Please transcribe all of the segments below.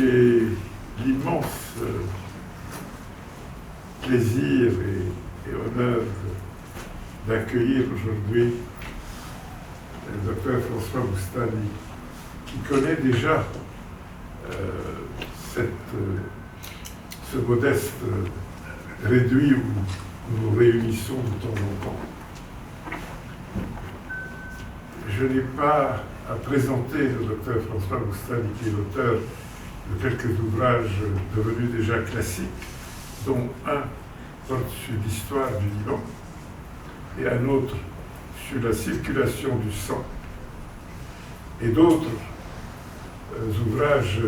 J'ai l'immense plaisir et honneur d'accueillir aujourd'hui le docteur François Boustany, qui connaît déjà ce modeste réduit où nous nous réunissons de temps en temps. Je n'ai pas à présenter le docteur François Boustany, qui est l'auteur de quelques ouvrages devenus déjà classiques, dont un porte sur l'histoire du Liban et un autre sur la circulation du sang, et d'autres ouvrages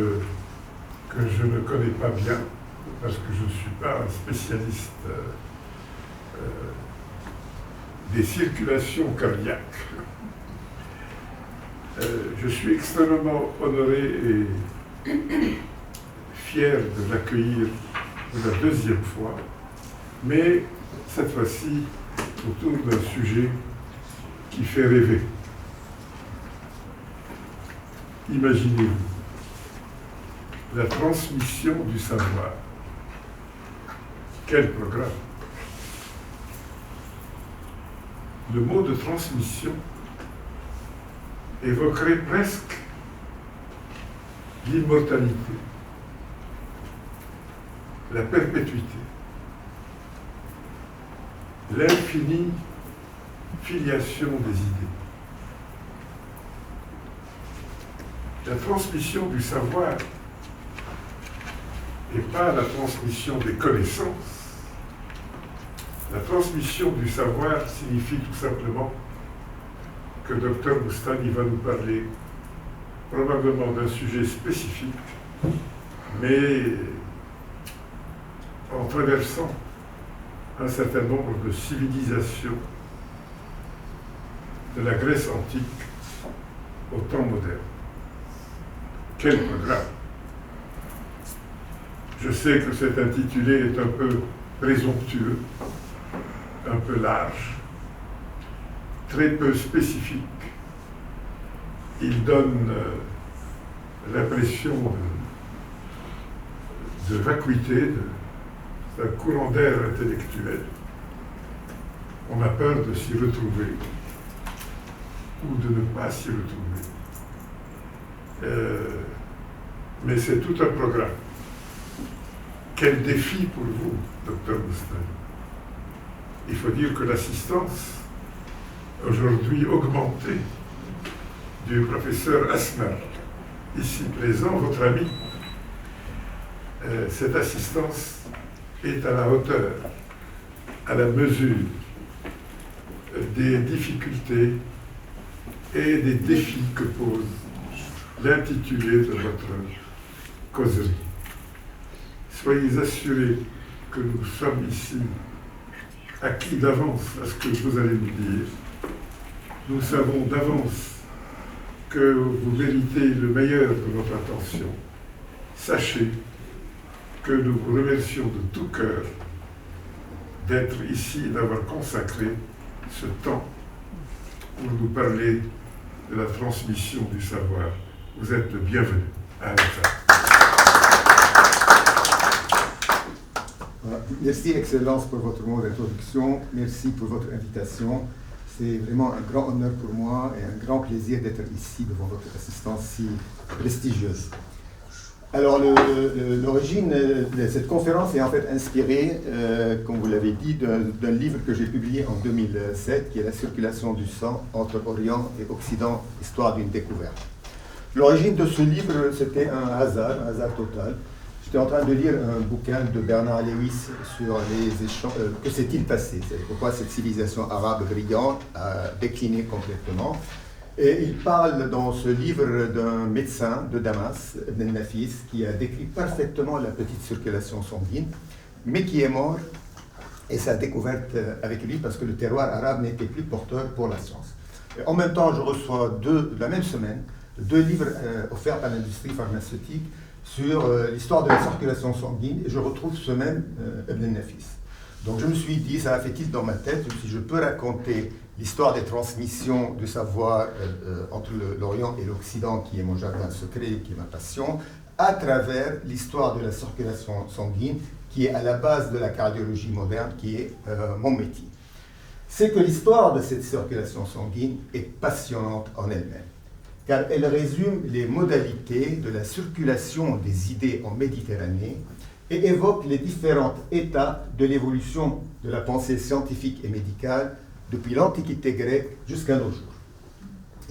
que je ne connais pas bien, parce que je ne suis pas un spécialiste des circulations cardiaques. Je suis extrêmement honoré et fier de l'accueillir pour la deuxième fois, mais cette fois-ci autour d'un sujet qui fait rêver. Imaginez-vous la transmission du savoir. Quel programme! Le mot de transmission évoquerait presque l'immortalité, la perpétuité, l'infinie filiation des idées. La transmission du savoir n'est pas la transmission des connaissances. La transmission du savoir signifie tout simplement que Dr Boustany va nous parler probablement d'un sujet spécifique, mais en traversant un certain nombre de civilisations de la Grèce antique au temps moderne. Quel programme! Je sais que cet intitulé est un peu présomptueux, un peu large, très peu spécifique. Il donne l'impression de vacuité, d'un courant d'air intellectuel. On a peur de s'y retrouver ou de ne pas s'y retrouver. Mais c'est tout un programme. Quel défi pour vous, Dr Boustany. Il faut dire que l'assistance, aujourd'hui augmentée, du professeur Asmar, ici présent, votre ami, cette assistance est à la hauteur, à la mesure des difficultés et des défis que pose l'intitulé de votre causerie. Soyez assurés que nous sommes ici acquis d'avance à ce que vous allez nous dire. Nous savons d'avance que vous méritez le meilleur de notre attention. Sachez que nous vous remercions de tout cœur d'être ici et d'avoir consacré ce temps pour nous parler de la transmission du savoir. Vous êtes le bienvenu. À la fin. Merci, Excellence, pour votre mot d'introduction. Merci pour votre invitation. C'est vraiment un grand honneur pour moi et un grand plaisir d'être ici devant votre assistance si prestigieuse. Alors, l'origine de cette conférence est en fait inspirée, comme vous l'avez dit, d'un livre que j'ai publié en 2007, qui est La circulation du sang entre Orient et Occident, histoire d'une découverte. L'origine de ce livre, c'était un hasard total. J'étais en train de lire un bouquin de Bernard Lewis sur les échanges. Que s'est-il passé? Pourquoi cette civilisation arabe brillante a décliné complètement? Et il parle dans ce livre d'un médecin de Damas, Ibn Nafis, qui a décrit parfaitement la petite circulation sanguine, mais qui est mort, et sa découverte avec lui, parce que le terroir arabe n'était plus porteur pour la science. Et en même temps, je reçois la même semaine, deux livres offerts par l'industrie pharmaceutique sur l'histoire de la circulation sanguine, et je retrouve ce même Ibn Nafis. Donc je me suis dit, ça a fait tilt dans ma tête, si je peux raconter l'histoire des transmissions du savoir entre l'Orient et l'Occident, qui est mon jardin secret, qui est ma passion, à travers l'histoire de la circulation sanguine, qui est à la base de la cardiologie moderne, qui est mon métier. C'est que l'histoire de cette circulation sanguine est passionnante en elle-même, car elle résume les modalités de la circulation des idées en Méditerranée et évoque les différents états de l'évolution de la pensée scientifique et médicale depuis l'Antiquité grecque jusqu'à nos jours.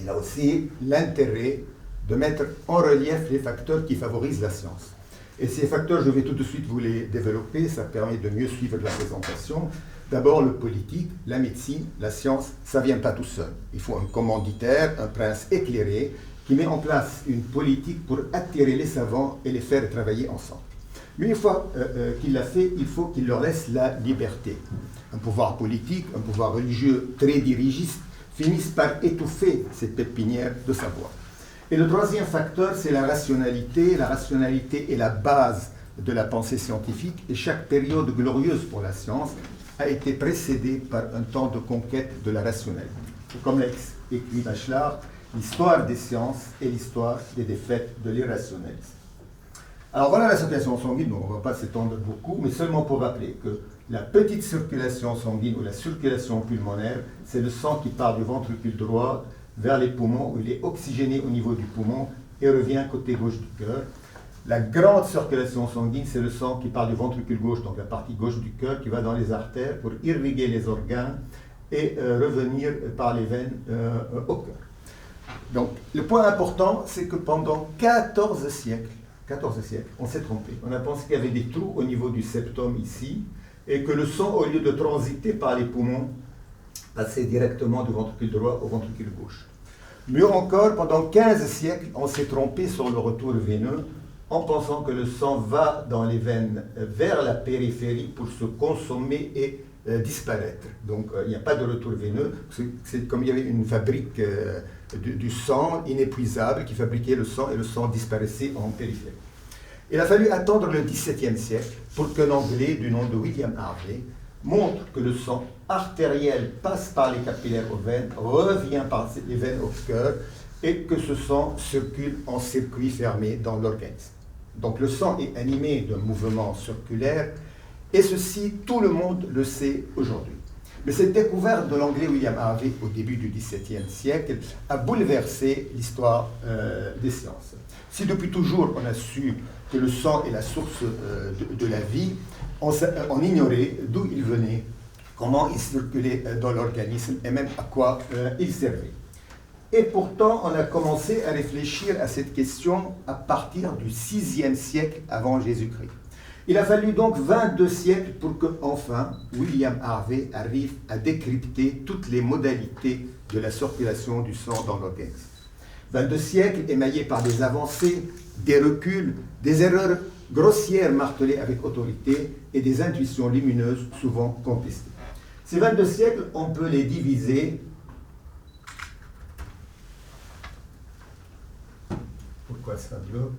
Il a aussi l'intérêt de mettre en relief les facteurs qui favorisent la science. Et ces facteurs, je vais tout de suite vous les développer, ça permet de mieux suivre la présentation. D'abord, le politique, la médecine, la science, ça ne vient pas tout seul. Il faut un commanditaire, un prince éclairé, qui met en place une politique pour attirer les savants et les faire travailler ensemble. Mais une fois qu'il l'a fait, il faut qu'il leur laisse la liberté. Un pouvoir politique, un pouvoir religieux très dirigiste finissent par étouffer cette pépinière de savoir. Et le troisième facteur, c'est la rationalité. La rationalité est la base de la pensée scientifique et chaque période glorieuse pour la science a été précédée par un temps de conquête de la rationalité. Comme l'a écrit Bachelard, l'histoire des sciences est l'histoire des défaites de l'irrationalisme. Alors voilà la circulation sanguine, on ne va pas s'étendre beaucoup, mais seulement pour rappeler que la petite circulation sanguine ou la circulation pulmonaire, c'est le sang qui part du ventricule droit vers les poumons, où il est oxygéné au niveau du poumon et revient côté gauche du cœur. La grande circulation sanguine, c'est le sang qui part du ventricule gauche, donc la partie gauche du cœur, qui va dans les artères pour irriguer les organes et revenir par les veines au cœur. Donc le point important, c'est que pendant 14 siècles, on s'est trompé. On a pensé qu'il y avait des trous au niveau du septum ici, et que le sang, au lieu de transiter par les poumons, passait directement du ventricule droit au ventricule gauche. Mieux encore, pendant 15 siècles, on s'est trompé sur le retour veineux, en pensant que le sang va dans les veines vers la périphérie pour se consommer et disparaître. Donc il n'y a pas de retour veineux, c'est comme il y avait une fabrique du sang inépuisable qui fabriquait le sang et le sang disparaissait en périphérie. Il a fallu attendre le XVIIe siècle pour qu'un Anglais du nom de William Harvey montre que le sang artériel passe par les capillaires aux veines, revient par les veines au cœur et que ce sang circule en circuit fermé dans l'organisme. Donc le sang est animé d'un mouvement circulaire et ceci, tout le monde le sait aujourd'hui. Mais cette découverte de l'anglais William Harvey au début du XVIIe siècle a bouleversé l'histoire des sciences. Si depuis toujours on a su que le sang est la source de la vie, on ignorait d'où il venait, comment il circulait dans l'organisme et même à quoi il servait. Et pourtant, on a commencé à réfléchir à cette question à partir du VIe siècle avant Jésus-Christ. Il a fallu donc 22 siècles pour que, enfin, William Harvey arrive à décrypter toutes les modalités de la circulation du sang dans l'organisme. 22 siècles émaillés par des avancées, des reculs, des erreurs grossières martelées avec autorité et des intuitions lumineuses souvent contestées. Ces 22 siècles, on peut les diviser. Pourquoi ça bloque ?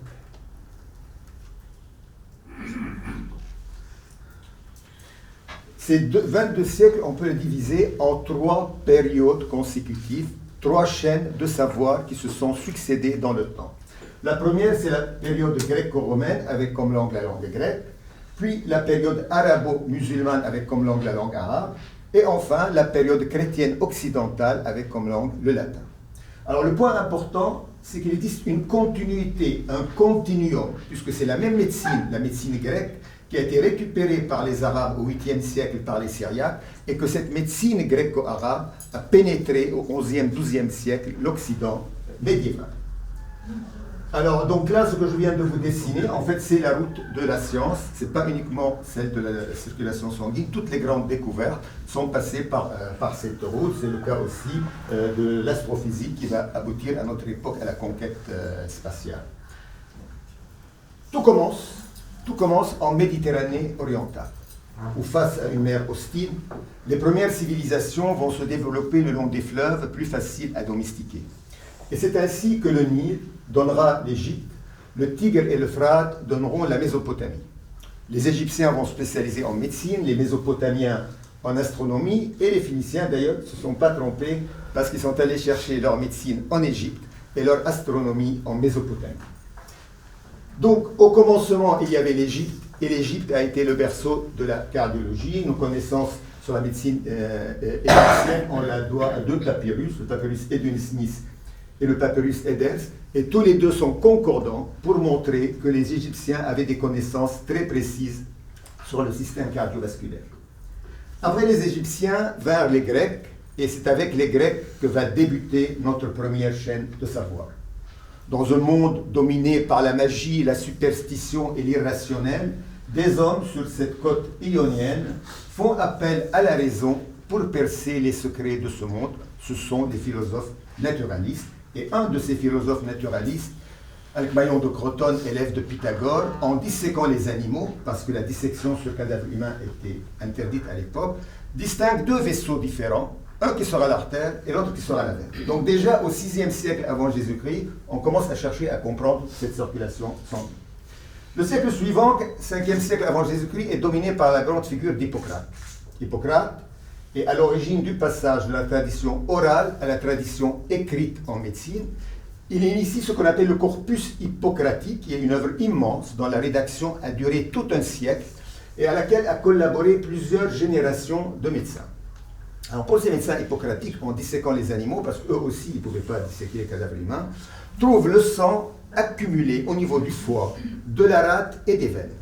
Ces 22 siècles, on peut les diviser en 3 périodes consécutives, 3 chaînes de savoir qui se sont succédées dans le temps. La première, c'est la période gréco-romaine, avec comme langue la langue grecque, puis la période arabo-musulmane, avec comme langue la langue arabe, et enfin la période chrétienne occidentale, avec comme langue le latin. Alors le point important, c'est qu'il existe une continuité, un continuum, puisque c'est la même médecine, la médecine grecque, qui a été récupérée par les Arabes au 8e siècle par les Syriaques, et que cette médecine gréco-arabe a pénétré au 11e, 12e siècle l'Occident médiéval. Alors, donc là, ce que je viens de vous dessiner, en fait, c'est la route de la science. Ce n'est pas uniquement celle de la circulation sanguine. Toutes les grandes découvertes sont passées par cette route. C'est le cas aussi de l'astrophysique qui va aboutir à notre époque à la conquête spatiale. Tout commence en Méditerranée orientale, où face à une mer hostile, les premières civilisations vont se développer le long des fleuves plus faciles à domestiquer. Et c'est ainsi que le Nil donnera l'Égypte, le Tigre et l'Euphrate donneront la Mésopotamie. Les Égyptiens vont se spécialiser en médecine, les Mésopotamiens en astronomie, et les Phéniciens d'ailleurs ne se sont pas trompés parce qu'ils sont allés chercher leur médecine en Égypte et leur astronomie en Mésopotamie. Donc, au commencement, il y avait l'Égypte, et l'Égypte a été le berceau de la cardiologie. Nos connaissances sur la médecine égyptienne, on la doit à deux papyrus, le papyrus Edwin Smith et le papyrus Eders, et tous les deux sont concordants pour montrer que les Égyptiens avaient des connaissances très précises sur le système cardiovasculaire. Après les Égyptiens vinrent les Grecs, et c'est avec les Grecs que va débuter notre première chaîne de savoir. Dans un monde dominé par la magie, la superstition et l'irrationnel, des hommes sur cette côte ionienne font appel à la raison pour percer les secrets de ce monde. Ce sont des philosophes naturalistes. Et un de ces philosophes naturalistes, Alcmaïon de Crotone, élève de Pythagore, en disséquant les animaux, parce que la dissection sur cadavre humain était interdite à l'époque, distingue deux vaisseaux différents, un qui sera l'artère et l'autre qui sera la veine. Donc déjà au VIe siècle avant Jésus-Christ, on commence à chercher à comprendre cette circulation sanguine. Le siècle suivant, 5e siècle avant Jésus-Christ, est dominé par la grande figure d'Hippocrate. Hippocrate est à l'origine du passage de la tradition orale à la tradition écrite en médecine. Il initie ce qu'on appelle le corpus hippocratique, qui est une œuvre immense dont la rédaction a duré tout un siècle et à laquelle a collaboré plusieurs générations de médecins. Alors pour ces médecins hippocratiques, en disséquant les animaux, parce qu'eux aussi ils ne pouvaient pas disséquer les cadavres humains, trouvent le sang accumulé au niveau du foie, de la rate et des veines.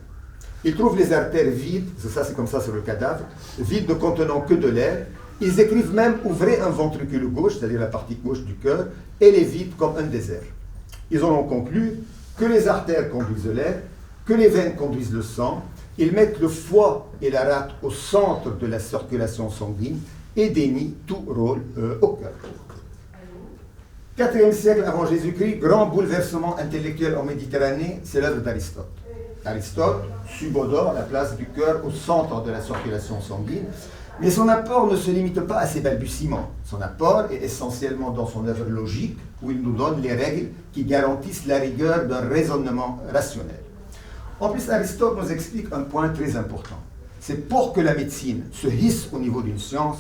Ils trouvent les artères vides, ça c'est comme ça sur le cadavre, vides ne contenant que de l'air. Ils écrivent même « ouvrez un ventricule gauche », c'est-à-dire la partie gauche du cœur, et les vident comme un désert. Ils en ont conclu que les artères conduisent l'air, que les veines conduisent le sang. Ils mettent le foie et la rate au centre de la circulation sanguine et dénient tout rôle au cœur. 4e siècle avant Jésus-Christ, grand bouleversement intellectuel en Méditerranée, c'est l'œuvre d'Aristote. Aristote subodore la place du cœur au centre de la circulation sanguine, mais son apport ne se limite pas à ses balbutiements. Son apport est essentiellement dans son œuvre logique, où il nous donne les règles qui garantissent la rigueur d'un raisonnement rationnel. En plus, Aristote nous explique un point très important. C'est pour que la médecine se hisse au niveau d'une science,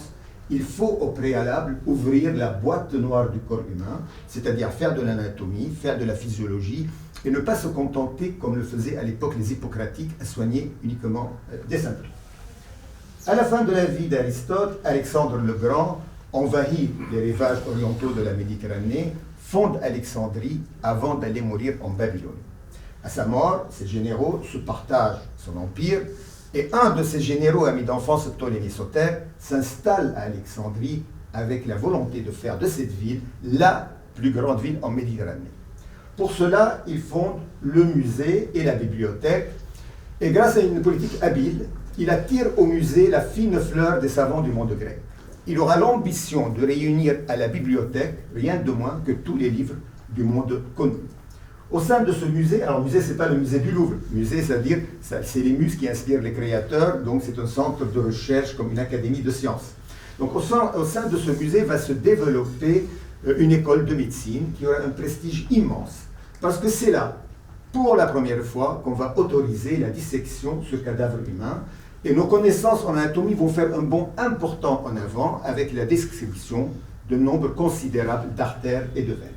il faut au préalable ouvrir la boîte noire du corps humain, c'est-à-dire faire de l'anatomie, faire de la physiologie, et ne pas se contenter, comme le faisaient à l'époque les hippocratiques, à soigner uniquement des symptômes. À la fin de la vie d'Aristote, Alexandre le Grand envahit les rivages orientaux de la Méditerranée, fonde Alexandrie avant d'aller mourir en Babylone. À sa mort, ses généraux se partagent son empire, et un de ses généraux, ami d'enfance, Ptolémée Soter, s'installe à Alexandrie avec la volonté de faire de cette ville la plus grande ville en Méditerranée. Pour cela, il fonde le musée et la bibliothèque, et grâce à une politique habile, il attire au musée la fine fleur des savants du monde grec. Il aura l'ambition de réunir à la bibliothèque rien de moins que tous les livres du monde connu. Au sein de ce musée, alors le musée, ce n'est pas le musée du Louvre. Le musée, c'est-à-dire, c'est les muses qui inspirent les créateurs, donc c'est un centre de recherche comme une académie de sciences. Donc au sein de ce musée va se développer une école de médecine qui aura un prestige immense, parce que c'est là, pour la première fois, qu'on va autoriser la dissection sur cadavre humain, et nos connaissances en anatomie vont faire un bond important en avant avec la description de nombre considérable d'artères et de veines.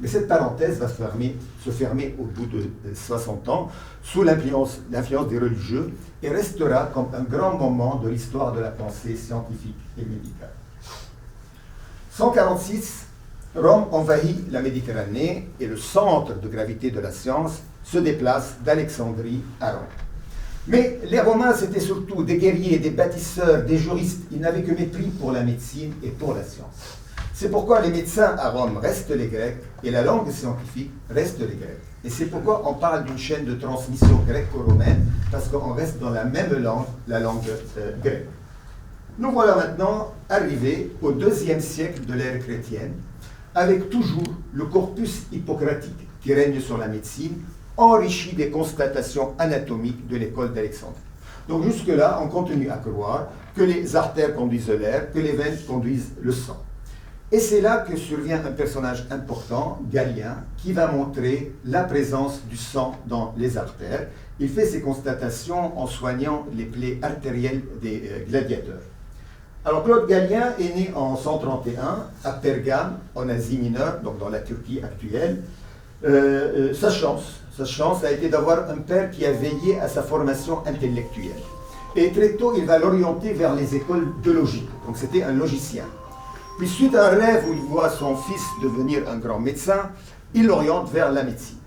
Mais cette parenthèse va se fermer au bout de 60 ans, sous l'influence des religieux, et restera comme un grand moment de l'histoire de la pensée scientifique et médicale. 146, Rome envahit la Méditerranée, et le centre de gravité de la science se déplace d'Alexandrie à Rome. Mais les Romains, c'était surtout des guerriers, des bâtisseurs, des juristes. Ils n'avaient que mépris pour la médecine et pour la science. C'est pourquoi les médecins à Rome restent les Grecs et la langue scientifique reste les Grecs. Et c'est pourquoi on parle d'une chaîne de transmission gréco-romaine, parce qu'on reste dans la même langue, la langue grecque. Nous voilà maintenant arrivés au IIe siècle de l'ère chrétienne, avec toujours le corpus hippocratique qui règne sur la médecine, enrichi des constatations anatomiques de l'école d'Alexandrie. Donc jusque-là, on continue à croire que les artères conduisent l'air, que les veines conduisent le sang. Et c'est là que survient un personnage important, Galien, qui va montrer la présence du sang dans les artères. Il fait ses constatations en soignant les plaies artérielles des gladiateurs. Alors Claude Galien est né en 131 à Pergame, en Asie mineure, donc dans la Turquie actuelle. Sa chance, sa chance a été d'avoir un père qui a veillé à sa formation intellectuelle. Et très tôt, il va l'orienter vers les écoles de logique. Donc c'était un logicien. Puis suite à un rêve où il voit son fils devenir un grand médecin, il l'oriente vers la médecine.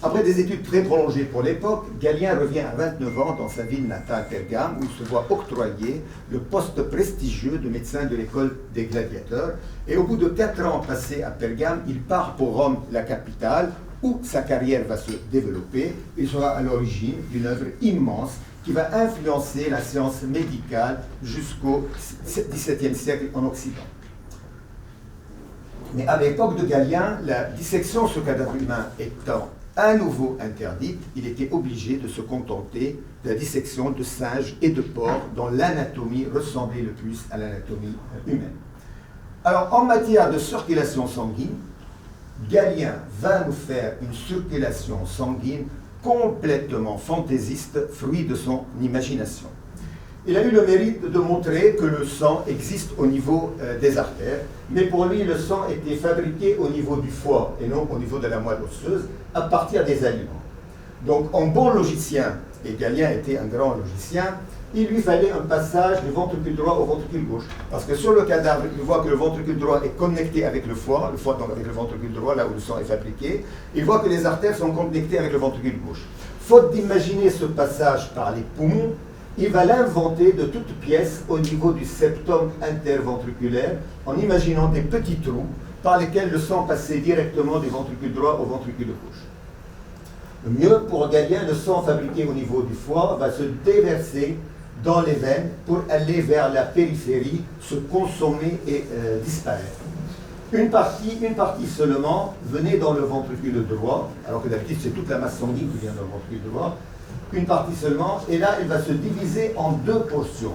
Après des études très prolongées pour l'époque, Galien revient à 29 ans dans sa ville natale Pergame, où il se voit octroyer le poste prestigieux de médecin de l'école des gladiateurs. Et au bout de 4 ans passés à Pergame, il part pour Rome, la capitale, où sa carrière va se développer. Il sera à l'origine d'une œuvre immense qui va influencer la science médicale jusqu'au XVIIe siècle en Occident. Mais à l'époque de Galien, la dissection sur cadavre humain étant à nouveau interdite, il était obligé de se contenter de la dissection de singes et de porcs dont l'anatomie ressemblait le plus à l'anatomie humaine. Alors, en matière de circulation sanguine, Galien va nous faire une circulation sanguine complètement fantaisiste, fruit de son imagination. Il a eu le mérite de montrer que le sang existe au niveau des artères, mais pour lui, le sang était fabriqué au niveau du foie et non au niveau de la moelle osseuse, à partir des aliments. Donc, en bon logicien, et Galien était un grand logicien, il lui fallait un passage du ventricule droit au ventricule gauche. Parce que sur le cadavre, il voit que le ventricule droit est connecté avec le foie donc avec le ventricule droit, là où le sang est fabriqué. Il voit que les artères sont connectées avec le ventricule gauche. Faute d'imaginer ce passage par les poumons, il va l'inventer de toutes pièces au niveau du septum interventriculaire, en imaginant des petits trous par lesquels le sang passait directement du ventricule droit au ventricule gauche. Mieux, pour Galien, le sang fabriqué au niveau du foie va se déverser dans les veines pour aller vers la périphérie, se consommer et disparaître. Une partie seulement venait dans le ventricule droit, alors que d'habitude c'est toute la masse sanguine qui vient dans le ventricule droit. Une partie seulement, et là elle va se diviser en 2 portions.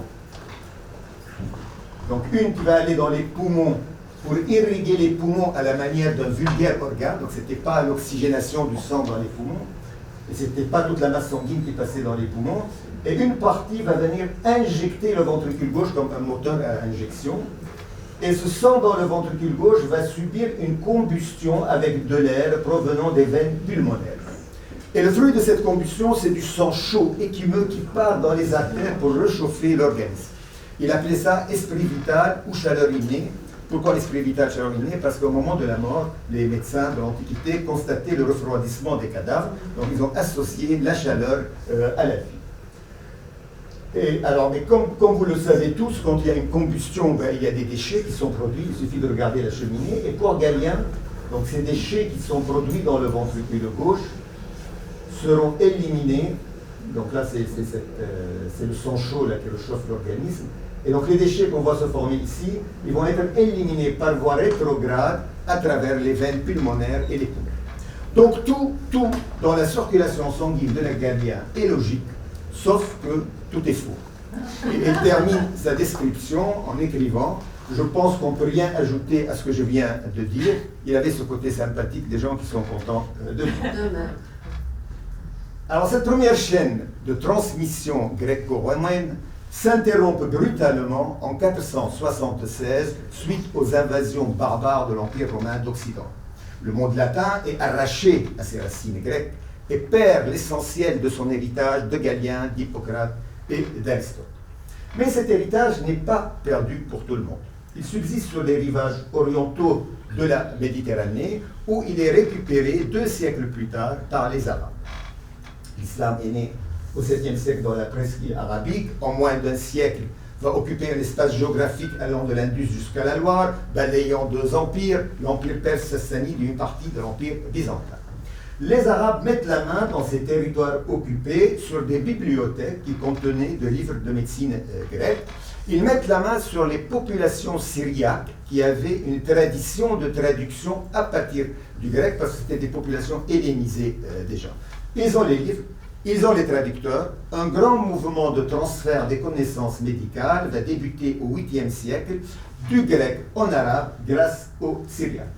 Donc une qui va aller dans les poumons pour irriguer les poumons à la manière d'un vulgaire organe, donc ce n'était pas l'oxygénation du sang dans les poumons, et ce n'était pas toute la masse sanguine qui passait dans les poumons, et une partie va venir injecter le ventricule gauche comme un moteur à injection, et ce sang dans le ventricule gauche va subir une combustion avec de l'air provenant des veines pulmonaires. Et le fruit de cette combustion, c'est du sang chaud, écumeux, qui part dans les artères pour réchauffer l'organisme. Il appelait ça esprit vital ou chaleur innée. Pourquoi l'esprit vital, chaleur innée? Parce qu'au moment de la mort, les médecins de l'Antiquité constataient le refroidissement des cadavres, donc ils ont associé la chaleur à la vie. Et alors, mais comme vous le savez tous, quand il y a une combustion, il y a des déchets qui sont produits, il suffit de regarder la cheminée. Et pour Galien, donc ces déchets qui sont produits dans le ventricule gauche seront éliminés. Donc là, c'est le sang chaud là, qui réchauffe l'organisme. Et donc les déchets qu'on voit se former ici, ils vont être éliminés par voie rétrograde à travers les veines pulmonaires et les poumons. Donc tout dans la circulation sanguine de la Galien est logique, sauf que tout est faux. Et il termine sa description en écrivant « Je pense qu'on ne peut rien ajouter à ce que je viens de dire ». Il avait ce côté sympathique des gens qui sont contents de lui. Alors cette première chaîne de transmission gréco-romaine s'interrompt brutalement en 476 suite aux invasions barbares de l'Empire romain d'Occident. Le monde latin est arraché à ses racines grecques et perd l'essentiel de son héritage de Galien, d'Hippocrate et d'Aristote. Mais cet héritage n'est pas perdu pour tout le monde. Il subsiste sur les rivages orientaux de la Méditerranée, où il est récupéré 2 siècles plus tard par les Arabes. L'islam est né au 7e siècle dans la presqu'île arabique. En moins d'1 siècle, va occuper un espace géographique allant de l'Indus jusqu'à la Loire, balayant 2 empires, l'empire perse sassanide et une partie de l'empire byzantin. Les Arabes mettent la main dans ces territoires occupés sur des bibliothèques qui contenaient des livres de médecine grecque. Ils mettent la main sur les populations syriaques qui avaient une tradition de traduction à partir du grec parce que c'était des populations hellénisées déjà. Ils ont les livres, ils ont les traducteurs. Un grand mouvement de transfert des connaissances médicales va débuter au 8e siècle du grec en arabe grâce aux Syriaques.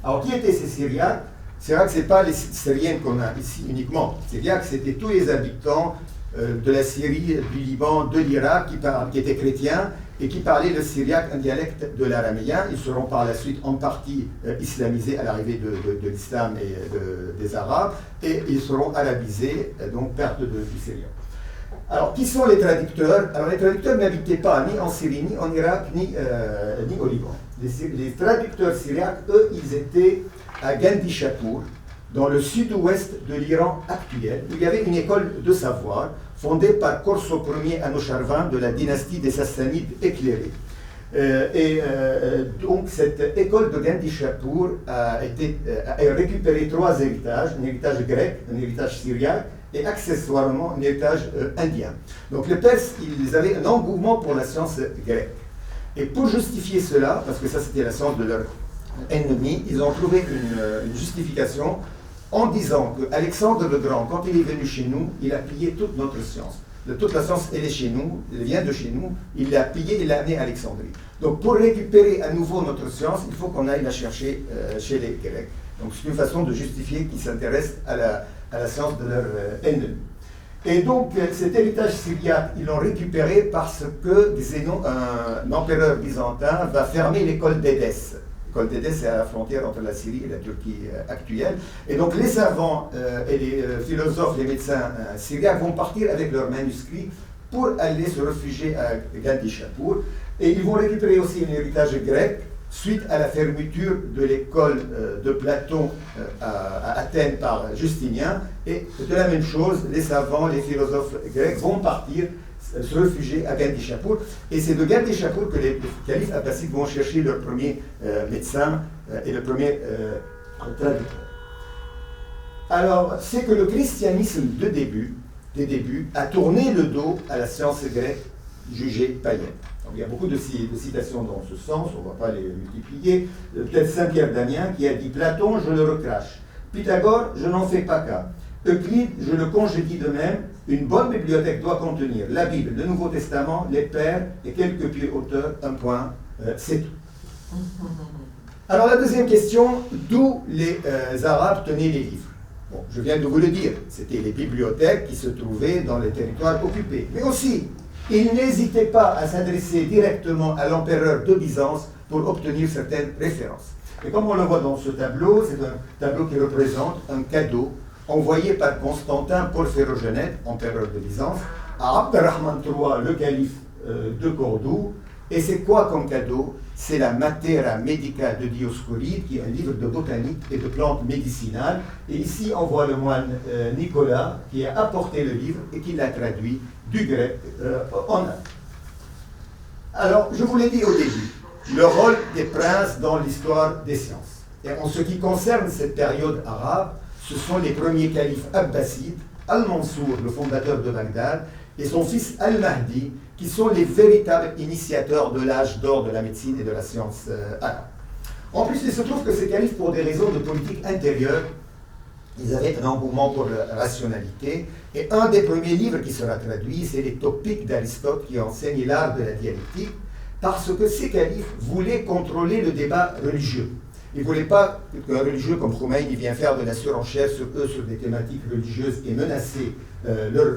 Alors qui étaient ces Syriaques? C'est vrai que ce n'est pas les Syriens qu'on a ici uniquement. Syriaques, c'était tous les habitants de la Syrie, du Liban, de l'Irak qui étaient chrétiens et qui parlaient le syriaque, un dialecte de l'araméen. Ils seront par la suite en partie islamisés à l'arrivée de l'islam et des Arabes, et ils seront arabisés, donc perte du syrien. Alors, qui sont les traducteurs? Alors, les traducteurs n'habitaient pas ni en Syrie, ni en Irak, ni au Liban. Les traducteurs syriaques, eux, ils étaient à Gandhi-Shapour, dans le sud-ouest de l'Iran actuel, où il y avait une école de savoir fondée par Khosrow Ier Anushirvan de la dynastie des Sassanides éclairés. Donc cette école de Gandhi-Shapour a récupéré 3 héritages, un héritage grec, un héritage syriaque et accessoirement un héritage indien. Donc les Perses, ils avaient un engouement pour la science grecque. Et pour justifier cela, parce que ça c'était la science de leur ennemi, ils ont trouvé une justification en disant que Alexandre le Grand, quand il est venu chez nous, il a pillé toute notre science. Toute la science, elle est chez nous, elle vient de chez nous, il l'a pillée et l'a amenée à Alexandrie. Donc pour récupérer à nouveau notre science, il faut qu'on aille la chercher chez les Grecs. Donc c'est une façon de justifier qu'ils s'intéressent à la science de leur ennemi. Et donc cet héritage syriaque, ils l'ont récupéré parce que Zénon, un empereur byzantin, va fermer l'école d'Édesse. L'école d'Édesse est à la frontière entre la Syrie et la Turquie actuelle. Et donc les savants et les philosophes, les médecins syriaques vont partir avec leurs manuscrits pour aller se réfugier à Gandhi-Shapour. Et ils vont récupérer aussi un héritage grec suite à la fermeture de l'école de Platon à Athènes par Justinien. Et de la même chose, les savants, les philosophes grecs vont partir se réfugier à Gandhi-Shapour. Et c'est de Gandhi-Shapour que les califes abbassides vont chercher leur premier médecin et le premier traducteur. Alors, c'est que le christianisme des débuts a tourné le dos à la science grecque jugée païenne. Donc, il y a beaucoup de citations dans ce sens, on ne va pas les multiplier. Peut-être Saint-Pierre d'Amiens qui a dit « Platon, je le recrache. Pythagore, je n'en fais pas cas. Euclide, je le congédie de même. Une bonne bibliothèque doit contenir la Bible, le Nouveau Testament, les Pères et quelques pieux auteurs, un point, c'est tout. » Alors la deuxième question, d'où les Arabes tenaient les livres? Bon, je viens de vous le dire, c'était les bibliothèques qui se trouvaient dans les territoires occupés. Mais aussi, ils n'hésitaient pas à s'adresser directement à l'empereur de Byzance pour obtenir certaines références. Et comme on le voit dans ce tableau, c'est un tableau qui représente un cadeau envoyé par Constantin Porphyrogenète, empereur de Byzance, à Abderrahman III, le calife de Cordoue. Et c'est quoi comme cadeau? C'est la Matera Medica de Dioscoride, qui est un livre de botanique et de plantes médicinales. Et ici, on voit le moine Nicolas qui a apporté le livre et qui l'a traduit du grec en arabe. Alors, je vous l'ai dit au début, le rôle des princes dans l'histoire des sciences. Et en ce qui concerne cette période arabe, ce sont les premiers califes abbassides, Al-Mansour, le fondateur de Bagdad, et son fils Al-Mahdi, qui sont les véritables initiateurs de l'âge d'or de la médecine et de la science arabe. En plus, il se trouve que ces califes, pour des raisons de politique intérieure, ils avaient un engouement pour la rationalité, et un des premiers livres qui sera traduit, c'est les Topiques d'Aristote qui enseignent l'art de la dialectique, parce que ces califes voulaient contrôler le débat religieux. Ils ne voulaient pas qu'un religieux comme Khomeini vienne faire de la surenchère sur des thématiques religieuses et menacer leur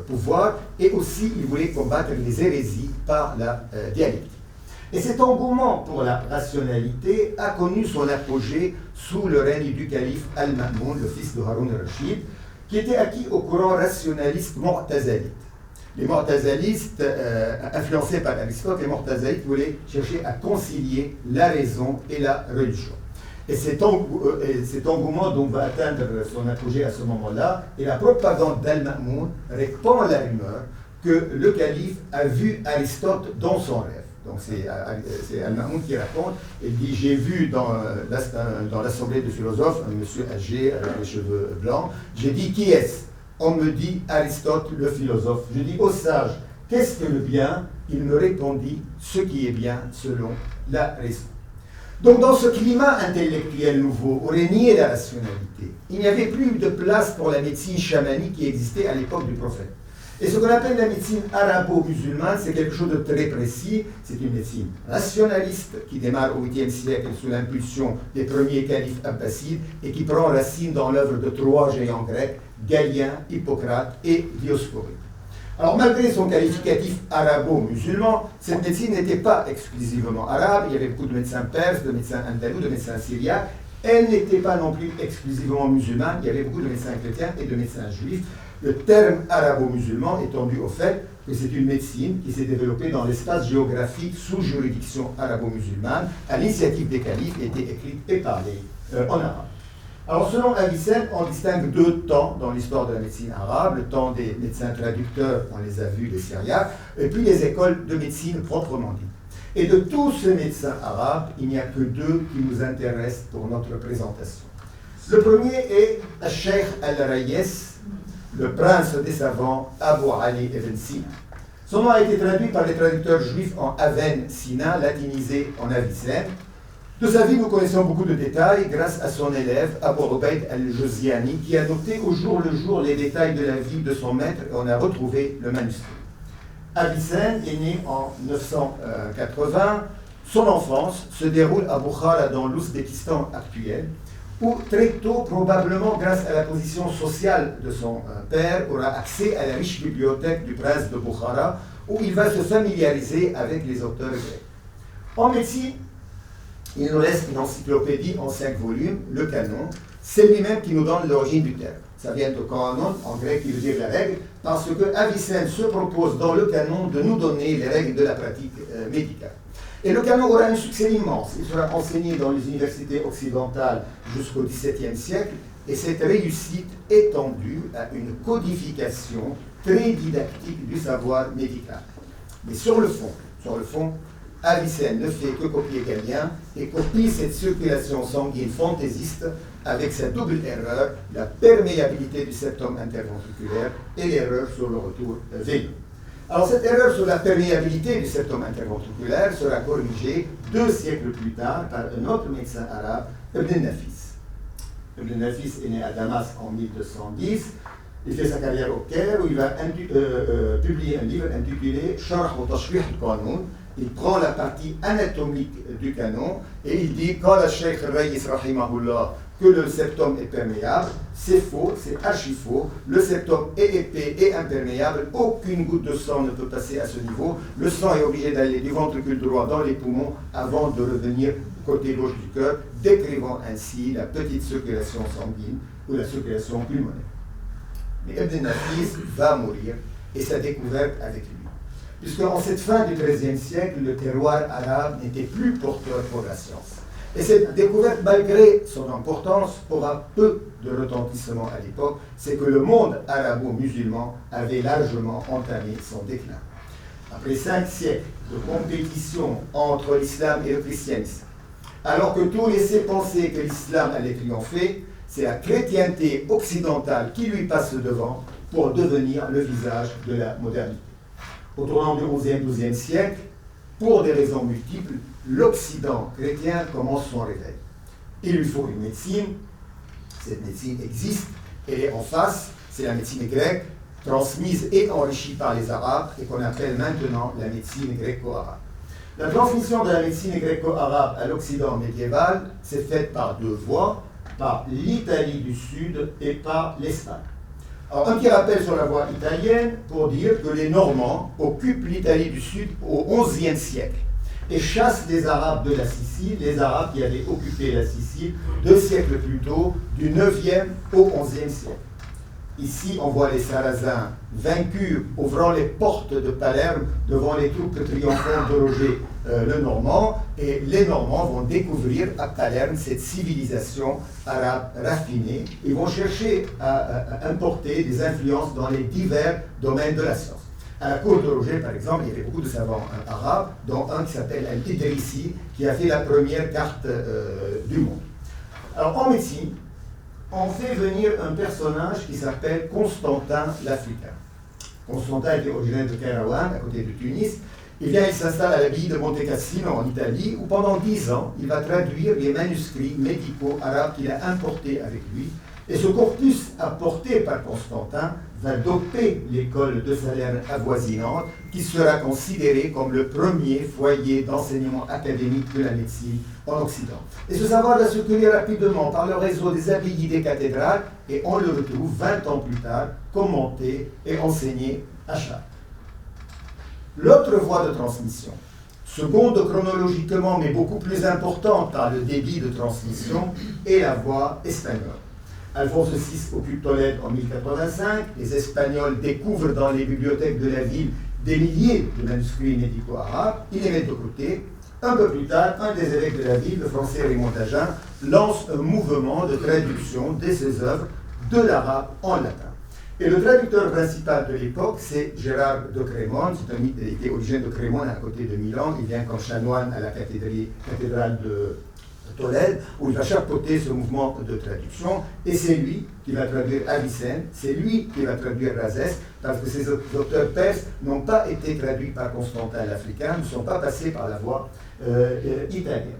pouvoir, et aussi ils voulaient combattre les hérésies par la dialectique. Et cet engouement pour la rationalité a connu son apogée sous le règne du calife Al-Ma'moun, le fils de Haroun al-Rachid, qui était acquis au courant rationaliste mu'tazalite. Les mu'tazalistes, influencés par Aristote, les mu'tazalites voulaient chercher à concilier la raison et la religion. Et cet engouement donc va atteindre son apogée à ce moment-là, et la propagande d'Al-Ma'moun répand la rumeur que le calife a vu Aristote dans son rêve. Donc c'est Al-Ma'moun qui raconte, il dit « J'ai vu dans l'assemblée de philosophes un monsieur âgé avec les cheveux blancs, j'ai dit « Qui est-ce » On me dit « Aristote, le philosophe ». Je dis « Au sage, qu'est-ce que le bien ?» Il me répondit « Ce qui est bien selon la raison ». Donc dans ce climat intellectuel nouveau, où régnait la rationalité, il n'y avait plus de place pour la médecine chamanique qui existait à l'époque du prophète. Et ce qu'on appelle la médecine arabo-musulmane, c'est quelque chose de très précis. C'est une médecine rationaliste qui démarre au 8e siècle sous l'impulsion des premiers califes abbassides et qui prend racine dans l'œuvre de 3 géants grecs, Galien, Hippocrate et Dioscoride. Alors malgré son qualificatif arabo-musulman, cette médecine n'était pas exclusivement arabe, il y avait beaucoup de médecins perses, de médecins andalous, de médecins syriaques. Elle n'était pas non plus exclusivement musulmane, il y avait beaucoup de médecins chrétiens et de médecins juifs. Le terme arabo-musulman est dû au fait que c'est une médecine qui s'est développée dans l'espace géographique sous juridiction arabo-musulmane, à l'initiative des califes, et était écrite et parlée en arabe. Alors selon Avicenne, on distingue deux temps dans l'histoire de la médecine arabe, le temps des médecins traducteurs, on les a vus, les syriaques, et puis les écoles de médecine proprement dites. Et de tous ces médecins arabes, il n'y a que deux qui nous intéressent pour notre présentation. Le premier est Cheikh al-Rayes, le prince des savants Abu Ali ibn Sina. Son nom a été traduit par les traducteurs juifs en Aven Sina, latinisé en Avicenne. De sa vie, nous connaissons beaucoup de détails grâce à son élève, Abu Ubayd al-Jawziyani, qui a noté au jour le jour les détails de la vie de son maître et on a retrouvé le manuscrit. Avicenne est né en 980. Son enfance se déroule à Bukhara, dans l'Ouzbékistan actuel, où très tôt, probablement grâce à la position sociale de son père, aura accès à la riche bibliothèque du prince de Bukhara, où il va se familiariser avec les auteurs grecs. En médecine, il nous reste une encyclopédie en 5 volumes, le canon. C'est lui-même qui nous donne l'origine du terme. Ça vient de canon, en grec qui veut dire la règle, parce que Avicenne se propose dans le canon de nous donner les règles de la pratique médicale. Et le canon aura un succès immense. Il sera enseigné dans les universités occidentales jusqu'au XVIIe siècle, et cette réussite étendue à une codification très didactique du savoir médical. Mais sur le fond, Avicenne ne fait que copier Galien et copie cette circulation sanguine fantaisiste avec sa double erreur, la perméabilité du septum interventriculaire et l'erreur sur le retour veineux. Alors cette erreur sur la perméabilité du septum interventriculaire sera corrigée 2 siècles plus tard par un autre médecin arabe, Ibn Nafis. Ibn Nafis est né à Damas en 1210. Il fait sa carrière au Caire où il va publier un livre intitulé Sharh wa Tashbih al-Qanun. Il prend la partie anatomique du canon et il dit quand la Cheikh Rayis rahimahullah que le septum est perméable, c'est faux, c'est archi faux. Le septum est épais et imperméable, aucune goutte de sang ne peut passer à ce niveau. Le sang est obligé d'aller du ventricule droit dans les poumons avant de revenir côté gauche du cœur, décrivant ainsi la petite circulation sanguine ou la circulation pulmonaire. Mais Ibn Nafis va mourir et sa découverte avec lui. Puisqu'en cette fin du XIIIe siècle, le terroir arabe n'était plus porteur pour la science. Et cette découverte, malgré son importance, aura peu de retentissement à l'époque, c'est que le monde arabo-musulman avait largement entamé son déclin. Après 5 siècles de compétition entre l'islam et le christianisme, alors que tout laissait penser que l'islam allait triompher, c'est la chrétienté occidentale qui lui passe devant pour devenir le visage de la modernité. Au tournant du XIe-XIIe siècle, pour des raisons multiples, l'Occident chrétien commence son réveil. Il lui faut une médecine, cette médecine existe, elle est en face, c'est la médecine grecque, transmise et enrichie par les Arabes et qu'on appelle maintenant la médecine gréco-arabe. La transmission de la médecine gréco-arabe à l'Occident médiéval s'est faite par 2 voies, par l'Italie du Sud et par l'Espagne. Alors, un petit rappel sur la voie italienne pour dire que les Normands occupent l'Italie du Sud au XIe siècle et chassent les Arabes de la Sicile, les Arabes qui avaient occupé la Sicile 2 siècles plus tôt, du 9e au 11e siècle. Ici, on voit les Sarrasins vaincus, ouvrant les portes de Palerme devant les troupes triomphantes de Roger le Normand, et les Normands vont découvrir à Palerme cette civilisation arabe raffinée. Ils vont chercher à importer des influences dans les divers domaines de la science. À la cour de Roger, par exemple, il y avait beaucoup de savants arabes, dont un qui s'appelle Al-Idrissi, qui a fait la première carte du monde. Alors, en médecine, on fait venir un personnage qui s'appelle Constantin l'Africain. Constantin était originaire de Kairouan, à côté de Tunis. Il s'installe à l'abbaye de Monte Cassino, en Italie, où pendant 10 ans, il va traduire les manuscrits médicaux arabes qu'il a importés avec lui. Et ce corpus apporté par Constantin va doper l'école de Salerne avoisinante, qui sera considérée comme le premier foyer d'enseignement académique de la médecine en Occident. Et ce savoir va circuler rapidement par le réseau des abbayes des cathédrales, et on le retrouve 20 ans plus tard, commenté et enseigné à Chartres. L'autre voie de transmission, seconde chronologiquement mais beaucoup plus importante par le débit de transmission, est la voie espagnole. Alphonse VI occupe Tolède en 1085, les Espagnols découvrent dans les bibliothèques de la ville des milliers de manuscrits médico-arabes, ils les mettent de côté. Un peu plus tard, un des évêques de la ville, le français Raymond d'Agen, lance un mouvement de traduction de ses œuvres de l'arabe en latin. Et le traducteur principal de l'époque, c'est Gérard de Crémone. Il était originaire de Crémone, à côté de Milan. Il vient comme chanoine à la cathédrale de Tolède, où il va chapeauter ce mouvement de traduction. Et c'est lui qui va traduire Avicenne, c'est lui qui va traduire Rhazès, parce que ces auteurs perses n'ont pas été traduits par Constantin l'Africain, ne sont pas passés par la voie italienne.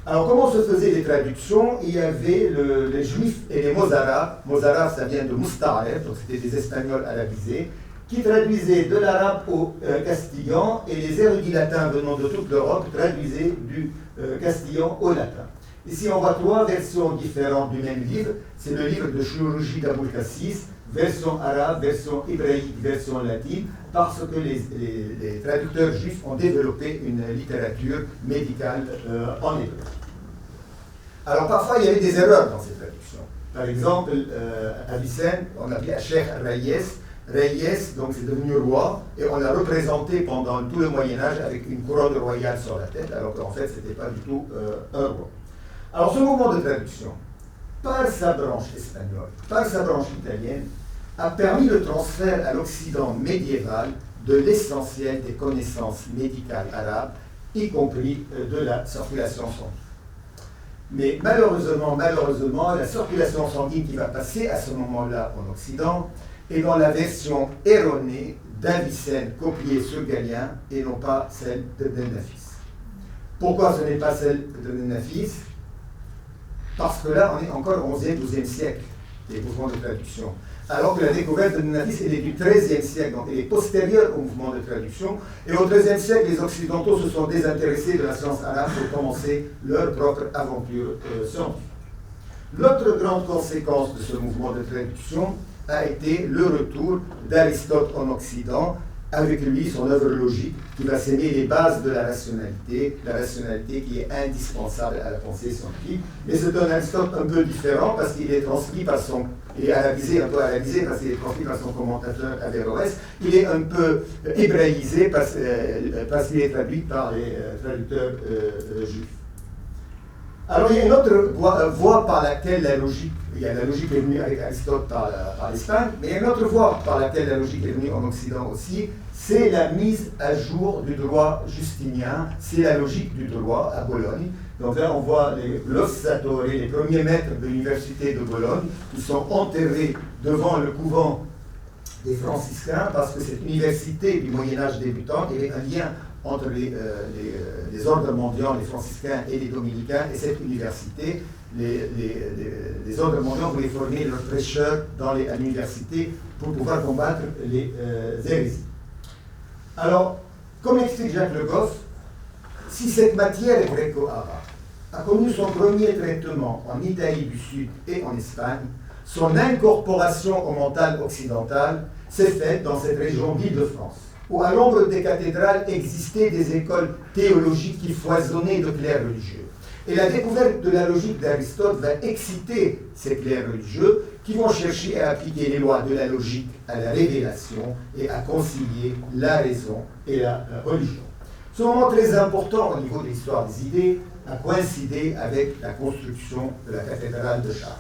Alors, comment se faisaient les traductions? Il y avait les Juifs et les Mozarabes. Mozarabes, ça vient de Musta'er, donc c'était des Espagnols arabisés, qui traduisaient de l'arabe au castillan, et les érudits latins venant de toute l'Europe traduisaient du castillan au latin. Ici, on voit trois versions différentes du même livre. C'est le livre de chirurgie d'Aboul Cassis, version arabe, version hébraïque, version latine, parce que les traducteurs juifs ont développé une littérature médicale en hébreu. Alors parfois, il y avait des erreurs dans ces traductions. Par exemple, Avicenne, on appelait Cheikh Reyes. Reyes, donc c'est devenu roi, et on l'a représenté pendant tout le Moyen-Âge avec une couronne royale sur la tête, alors qu'en fait, ce n'était pas du tout un roi. Alors ce mouvement de traduction, par sa branche espagnole, par sa branche italienne, a permis le transfert à l'Occident médiéval de l'essentiel des connaissances médicales arabes, y compris de la circulation sanguine. Mais malheureusement, la circulation sanguine qui va passer à ce moment-là en Occident est dans la version erronée d'Avicenne copiée sur Galien et non pas celle de Ben-Nafis. Pourquoi ce n'est pas celle de Ben-Nafis? Parce que là, on est encore au XIe, XIIe siècle, des mouvements de traduction. Alors que la découverte de Ben-Nafis, elle est du XIIIe siècle, donc elle est postérieure au mouvement de traduction. Et au XIIIe siècle, les Occidentaux se sont désintéressés de la science arabe pour commencer leur propre aventure scientifique. L'autre grande conséquence de ce mouvement de traduction a été le retour d'Aristote en Occident, avec lui son œuvre logique qui va s'aimer les bases de la rationalité qui est indispensable à la pensée scientifique. Mais c'est un Aristote un peu différent parce qu'il est transmis par son, il est arabisé, un peu arabisé parce qu'il est transmis par son commentateur Averroès, il est un peu hébraïsé parce qu'il est traduit par les traducteurs juifs. Alors il y a une autre voie par laquelle la logique, il y a la logique est venue avec Aristote par l'Espagne, mais il y a une autre voie par laquelle la logique est venue en Occident aussi, c'est la mise à jour du droit justinien, c'est la logique du droit à Bologne. Donc là on voit les glossatori, les premiers maîtres de l'université de Bologne, qui sont enterrés devant le couvent des franciscains, parce que cette université du Moyen-Âge débutant, il y avait un lien entre les ordres mendiants, les franciscains et les dominicains, et cette université, les ordres mendiants voulaient former leurs prêcheurs à l'université pour pouvoir combattre les hérésies. Alors, comme explique Jacques Le Goff, si cette matière gréco-arabe a connu son premier traitement en Italie du Sud et en Espagne, son incorporation au mental occidental s'est faite dans cette région d'Île-de-France, où à l'ombre des cathédrales existaient des écoles théologiques qui foisonnaient de clercs religieux. Et la découverte de la logique d'Aristote va exciter ces clercs religieux qui vont chercher à appliquer les lois de la logique à la révélation et à concilier la raison et la religion. Ce moment très important au niveau de l'histoire des idées a coïncidé avec la construction de la cathédrale de Chartres.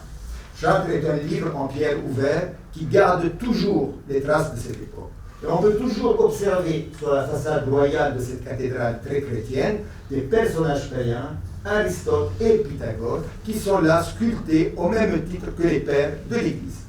Chartres est un livre en pierre ouverte qui garde toujours les traces de cette époque. Et on peut toujours observer sur la façade royale de cette cathédrale très chrétienne des personnages païens, Aristote et Pythagore, qui sont là sculptés au même titre que les pères de l'Église.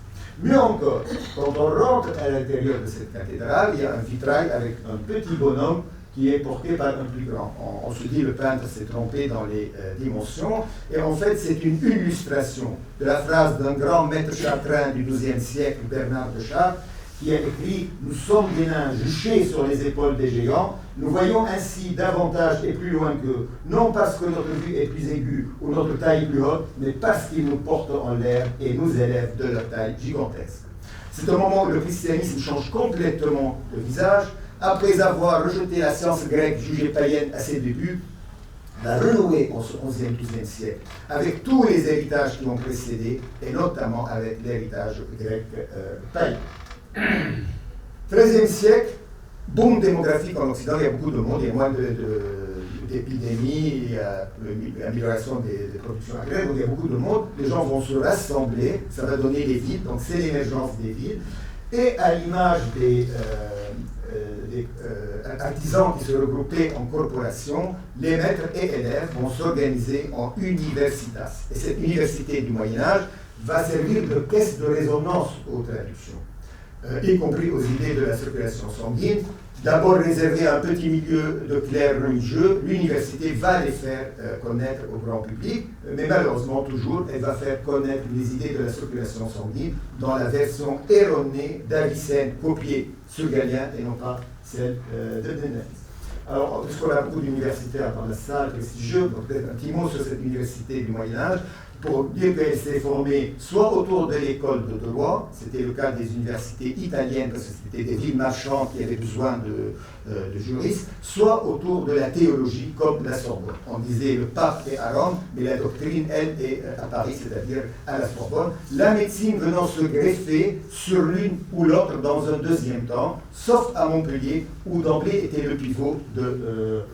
Mieux encore, quand on rentre à l'intérieur de cette cathédrale, il y a un vitrail avec un petit bonhomme qui est porté par un plus grand. On se dit le peintre s'est trompé dans les dimensions, et en fait c'est une illustration de la phrase d'un grand maître chartrain du XIIe siècle, Bernard de Chartres, qui a écrit « Nous sommes des nains juchés sur les épaules des géants, nous voyons ainsi davantage et plus loin qu'eux, non parce que notre vue est plus aiguë ou notre taille plus haute, mais parce qu'ils nous portent en l'air et nous élèvent de leur taille gigantesque. » C'est un moment où le christianisme change complètement de visage. Après avoir rejeté la science grecque jugée païenne à ses débuts, va renouer en ce 11e, 12e siècle avec tous les héritages qui ont précédé, et notamment avec l'héritage grec païen. 13e siècle, boom démographique en Occident, il y a beaucoup de monde, il y a moins d'épidémies, il y a l'amélioration des productions agraires, donc il y a beaucoup de monde, les gens vont se rassembler, ça va donner des villes, donc c'est l'émergence des villes, et à l'image des artisans qui se regroupaient en corporation, les maîtres et élèves vont s'organiser en universitas. Et cette université du Moyen-Âge va servir de caisse de résonance aux traductions, y compris aux idées de la circulation sanguine. D'abord réservée à un petit milieu de clercs religieux, l'université va les faire connaître au grand public, mais malheureusement toujours, elle va faire connaître les idées de la circulation sanguine dans la version erronée d'Avicenne, copiée sur Galien et non pas celle de Denalis. Alors, puisqu'on a beaucoup d'universitaires dans la salle, prestigieux, donc peut-être un petit mot sur cette université du Moyen-Âge, pour dire qu'elle s'est formée soit autour de l'école de droit, c'était le cas des universités italiennes, parce que c'était des villes marchandes qui avaient besoin de juristes, soit autour de la théologie, comme la Sorbonne. On disait le pape est à Rome, mais la doctrine, elle, est à Paris, c'est-à-dire à la Sorbonne. La médecine venant se greffer sur l'une ou l'autre dans un deuxième temps, sauf à Montpellier, où d'emblée était le pivot de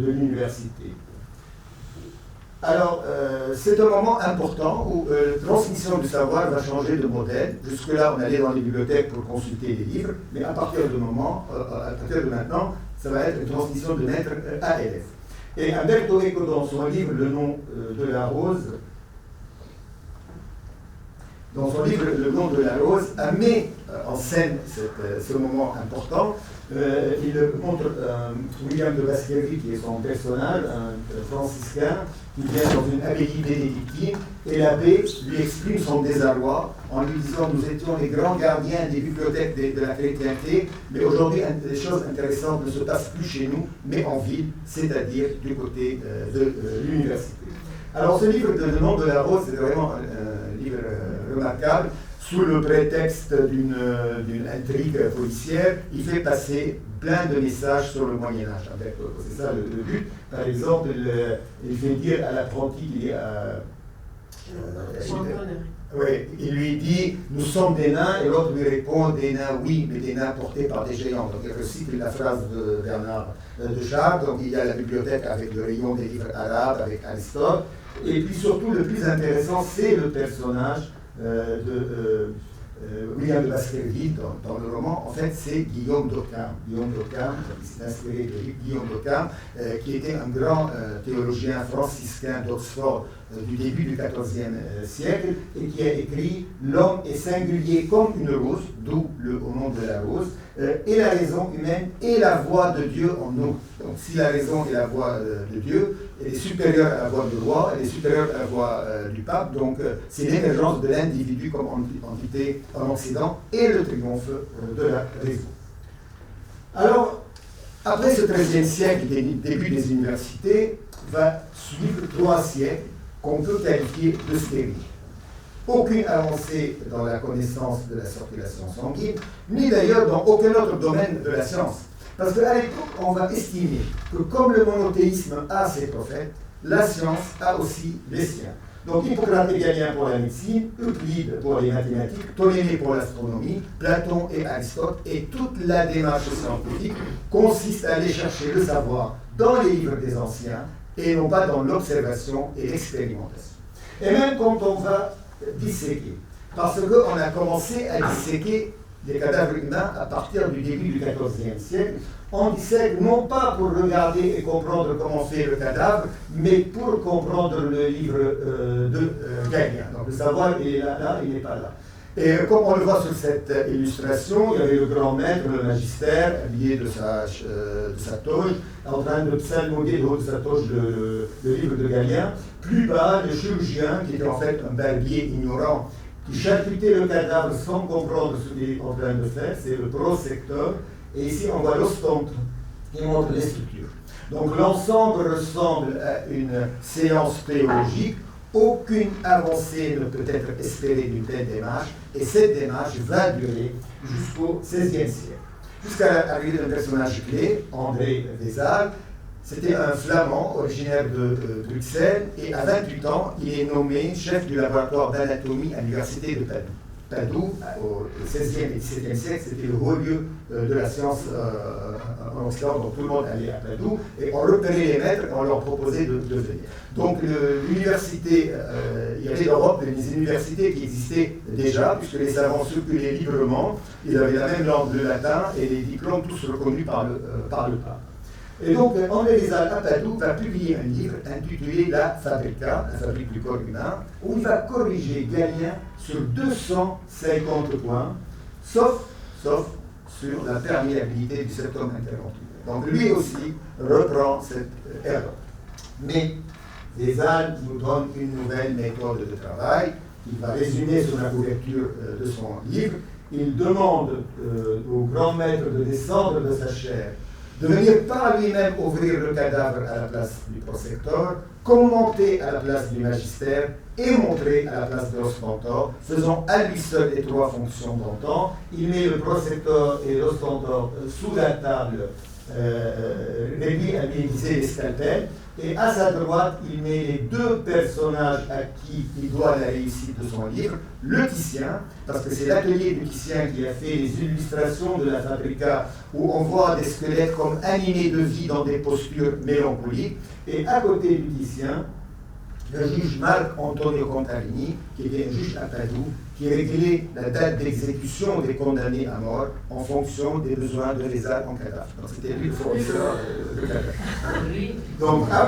l'université. Alors, c'est un moment important où la transmission du savoir va changer de modèle. Jusque-là, on allait dans les bibliothèques pour consulter les livres, mais à partir de maintenant, ça va être une transmission de maître à élève. Et Umberto Eco, dans son livre Le nom de la rose, a mis en scène ce moment important. Il montre William de Baskerville, qui est son personnage, un franciscain, qui vient dans une abbaye bénédictine, et l'abbé lui exprime son désarroi en lui disant « Nous étions les grands gardiens des bibliothèques de la chrétienté, mais aujourd'hui, des choses intéressantes ne se passent plus chez nous, mais en ville, c'est-à-dire du côté de l'université. » Alors ce livre, Le nom de la rose, c'est vraiment un livre remarquable. Sous le prétexte d'une intrigue policière, il fait passer plein de messages sur le Moyen-Âge. C'est ça le but. Par exemple, il fait dire à l'apprenti qu'il est il lui dit « Nous sommes des nains » et l'autre lui répond « Des nains, oui, mais des nains portés par des géants ». Donc il recycle la phrase de Bernard de Chartres. Donc il y a la bibliothèque avec le rayon des livres arabes, avec Aristote. Et puis surtout, le plus intéressant, c'est le personnage de William de Baskerville dans le roman. En fait, c'est Guillaume d'Occam. Guillaume d'Occam, il s'est inspiré de Guillaume d'Occam, qui était un grand théologien franciscain d'Oxford du début du XIVe siècle, et qui a écrit « L'homme est singulier comme une rose », d'où le nom de la rose, et la raison humaine est la voix de Dieu en nous. Donc si la raison est la voix de Dieu, elle est supérieure à la voix du roi, elle est supérieure à la voix du pape, donc c'est l'émergence de l'individu comme entité en Occident et le triomphe de la raison. Alors, après ce XIIIe siècle, début des universités, va suivre 3 siècles qu'on peut qualifier de stériles. Aucune avancée dans la connaissance de la circulation sanguine, ni d'ailleurs dans aucun autre domaine de la science. Parce qu'à l'époque, on va estimer que comme le monothéisme a ses prophètes, la science a aussi les siens. Donc Hippocrate et Galien pour la médecine, Euclide pour les mathématiques, Ptolémée pour l'astronomie, Platon et Aristote, et toute la démarche scientifique consiste à aller chercher le savoir dans les livres des anciens et non pas dans l'observation et l'expérimentation. Et même quand on va disséquer, parce qu'on a commencé à disséquer des cadavres humains à partir du début du XIVe siècle, on dissèque non pas pour regarder et comprendre comment fait le cadavre, mais pour comprendre le livre de Galien. Donc le savoir, il est là, il n'est pas là. Et comme on le voit sur cette illustration, il y avait le grand maître, le magistère, habillé de sa toge, en train de psalmodier de haut de sa toge le livre de Galien. Plus bas, le chirurgien, qui était en fait un barbier ignorant, qui charcutait le cadavre sans comprendre ce qu'il est en train de faire, c'est le prosecteur. Et ici, on voit l'ostentre qui montre les structures. Donc l'ensemble ressemble à une séance théologique. Aucune avancée ne peut être espérée d'une telle démarche, et cette démarche va durer jusqu'au XVIe siècle. Jusqu'à l'arrivée d'un personnage clé, André Vézal. C'était un Flamand originaire de Bruxelles, et à 28 ans, il est nommé chef du laboratoire d'anatomie à l'université de Padoue. Padoue, au XVIe et XVIIe siècle, c'était le haut lieu de la science en Occident, donc tout le monde allait à Padoue, et on repérait les maîtres et on leur proposait de venir. Donc l'université, il y avait en Europe des universités qui existaient déjà, puisque les savants circulaient librement, ils avaient la même langue, le latin, et les diplômes tous reconnus par le pape. Et donc, André Vézal à Padoue va publier un livre intitulé La Fabrica, la fabrique du corps humain, où il va corriger Galien sur 250 points, sauf sur la perméabilité du septum interventricular. Donc, lui aussi reprend cette erreur. Mais Vézal nous donne une nouvelle méthode de travail. Il va résumer sur la couverture de son livre. Il demande au grand maître de descendre de sa chair, de venir par lui-même ouvrir le cadavre à la place du prosecteur, commenter à la place du magistère et montrer à la place de l'ostentor, faisant à lui seul les trois fonctions d'antan. Il met le prosecteur et l'ostentor sous la table, réduit à utiliser les scalpels, et à sa droite, il met les deux personnages à qui il doit la réussite de son livre, le Titien, parce que c'est l'atelier du Titien qui a fait les illustrations de la Fabrica, où on voit des squelettes comme animés de vie dans des postures mélancoliques, et à côté du Titien, le juge Marc Antonio Contarini, qui était un juge à Padoue, qui réglait la date d'exécution des condamnés à mort en fonction des besoins de Vézal en cadavre. Donc c'était lui le fournisseur de cadavre. Donc à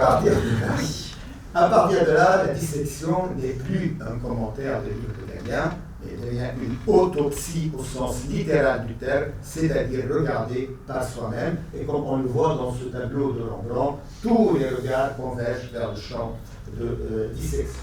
partir de là, la dissection n'est plus un commentaire de livre de Galien, mais devient une autopsie au sens littéral du terme, c'est-à-dire regarder par soi-même. Et comme on le voit dans ce tableau de Rembrandt, tous les regards convergent vers le champ de dissection.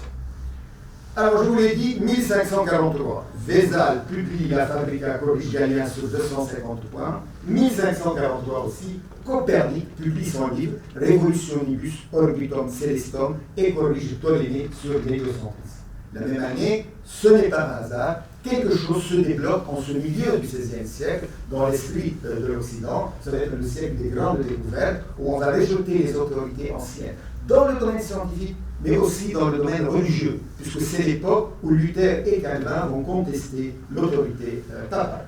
Alors, je vous l'ai dit, 1543, Vézal publie la Fabrica corrige Galien sur 250 points. 1543 aussi, Copernic publie son livre Revolutionibus Orbitum Celestum et corrige Ptolémée sur l'héliocentrisme. La même année, ce n'est pas un hasard, quelque chose se développe en ce milieu du XVIe siècle dans l'esprit de l'Occident. Ça va être le siècle des grandes découvertes où on va rejeter les autorités anciennes dans le domaine scientifique, mais aussi dans le domaine religieux, puisque c'est l'époque où Luther et Calvin vont contester l'autorité papale.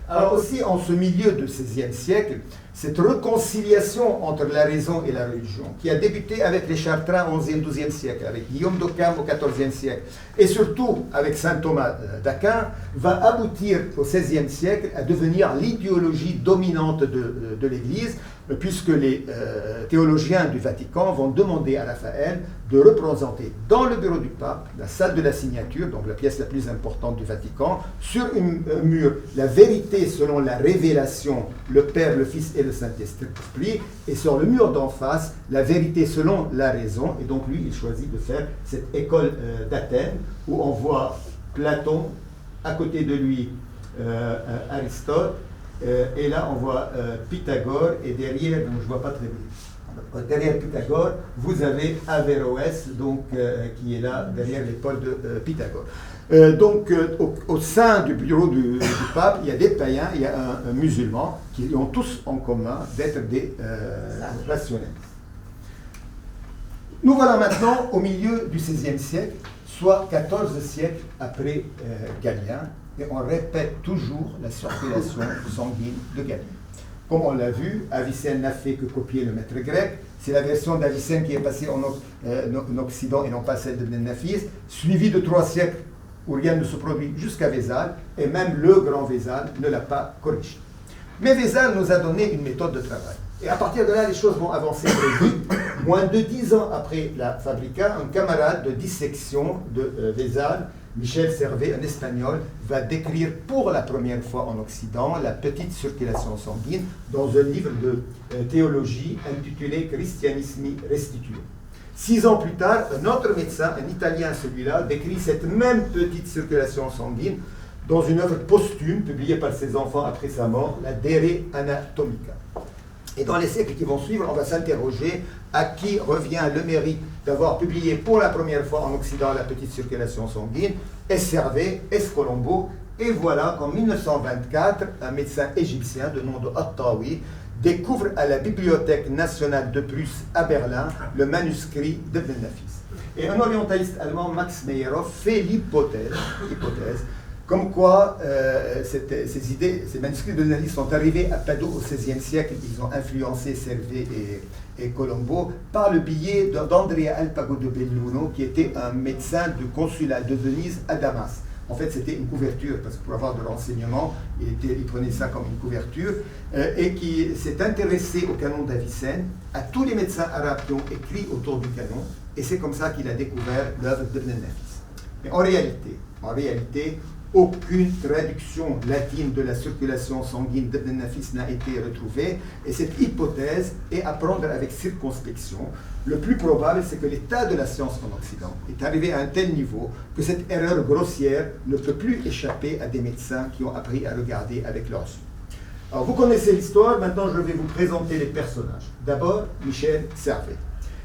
Alors aussi, en ce milieu du XVIe siècle, cette réconciliation entre la raison et la religion, qui a débuté avec les Chartrins au XIe, XIIe siècle, avec Guillaume d'Occam au XIVe siècle, et surtout avec saint Thomas d'Aquin, va aboutir au XVIe siècle à devenir l'idéologie dominante de l'Église, puisque les théologiens du Vatican vont demander à Raphaël de représenter dans le bureau du pape, la salle de la signature, donc la pièce la plus importante du Vatican, sur un mur, la vérité selon la révélation, le Père, le Fils et le Saint-Esprit, et sur le mur d'en face, la vérité selon la raison. Et donc lui, il choisit de faire cette école d'Athènes, où on voit Platon, à côté de lui Aristote, et là on voit Pythagore, et derrière, donc je ne vois pas très bien, derrière Pythagore, vous avez Averroès, donc, qui est là, derrière l'épaule de Pythagore. Au sein du bureau du pape, il y a des païens, il y a un musulman, qui ont tous en commun d'être des rationnels. Nous voilà maintenant au milieu du XVIe siècle, soit 14 siècles après Galien, et on répète toujours la circulation sanguine de Galien. Comme on l'a vu, Avicenne n'a fait que copier le maître grec. C'est la version d'Avicenne qui est passée en Occident et non pas celle de Nafis, suivie de 3 siècles où rien ne se produit jusqu'à Vézal, et même le grand Vézal ne l'a pas corrigé. Mais Vézal nous a donné une méthode de travail. Et à partir de là, les choses vont avancer très vite. Moins de 10 ans après la Fabrica, un camarade de dissection de Vézal Michel Servet, un Espagnol, va décrire pour la première fois en Occident la petite circulation sanguine dans un livre de théologie intitulé Christianismi Restituo. 6 ans plus tard, un autre médecin, un Italien celui-là, décrit cette même petite circulation sanguine dans une œuvre posthume publiée par ses enfants après sa mort, la Dere Anatomica. Et dans les siècles qui vont suivre, on va s'interroger à qui revient le mérite d'avoir publié pour la première fois en Occident la petite circulation sanguine. Est-ce Servet, est-ce Colombo? Et voilà qu'en 1924, un médecin égyptien de nom de Attawi découvre à la Bibliothèque nationale de Prusse à Berlin le manuscrit d'Ibn Nafis. Et un orientaliste allemand, Max Meyerhoff, fait l'hypothèse comme quoi ces manuscrits de Nafis sont arrivés à Padoue au XVIe siècle. Ils ont influencé Servet et Colombo par le biais d'Andrea Alpago de Belluno, qui était un médecin du consulat de Venise à Damas. En fait, c'était une couverture, parce que pour avoir de renseignements, il prenait ça comme une couverture, et qui s'est intéressé au canon d'Avicenne, à tous les médecins arabes qui ont écrit autour du canon, et c'est comme ça qu'il a découvert l'œuvre d'Ibn Nafis. Mais en réalité, aucune traduction latine de la circulation sanguine d'Ibn Nafis n'a été retrouvée, et cette hypothèse est à prendre avec circonspection. Le plus probable, c'est que l'état de la science en Occident est arrivé à un tel niveau que cette erreur grossière ne peut plus échapper à des médecins qui ont appris à regarder avec leurs yeux. Alors, vous connaissez l'histoire, maintenant je vais vous présenter les personnages. D'abord, Michel Servet.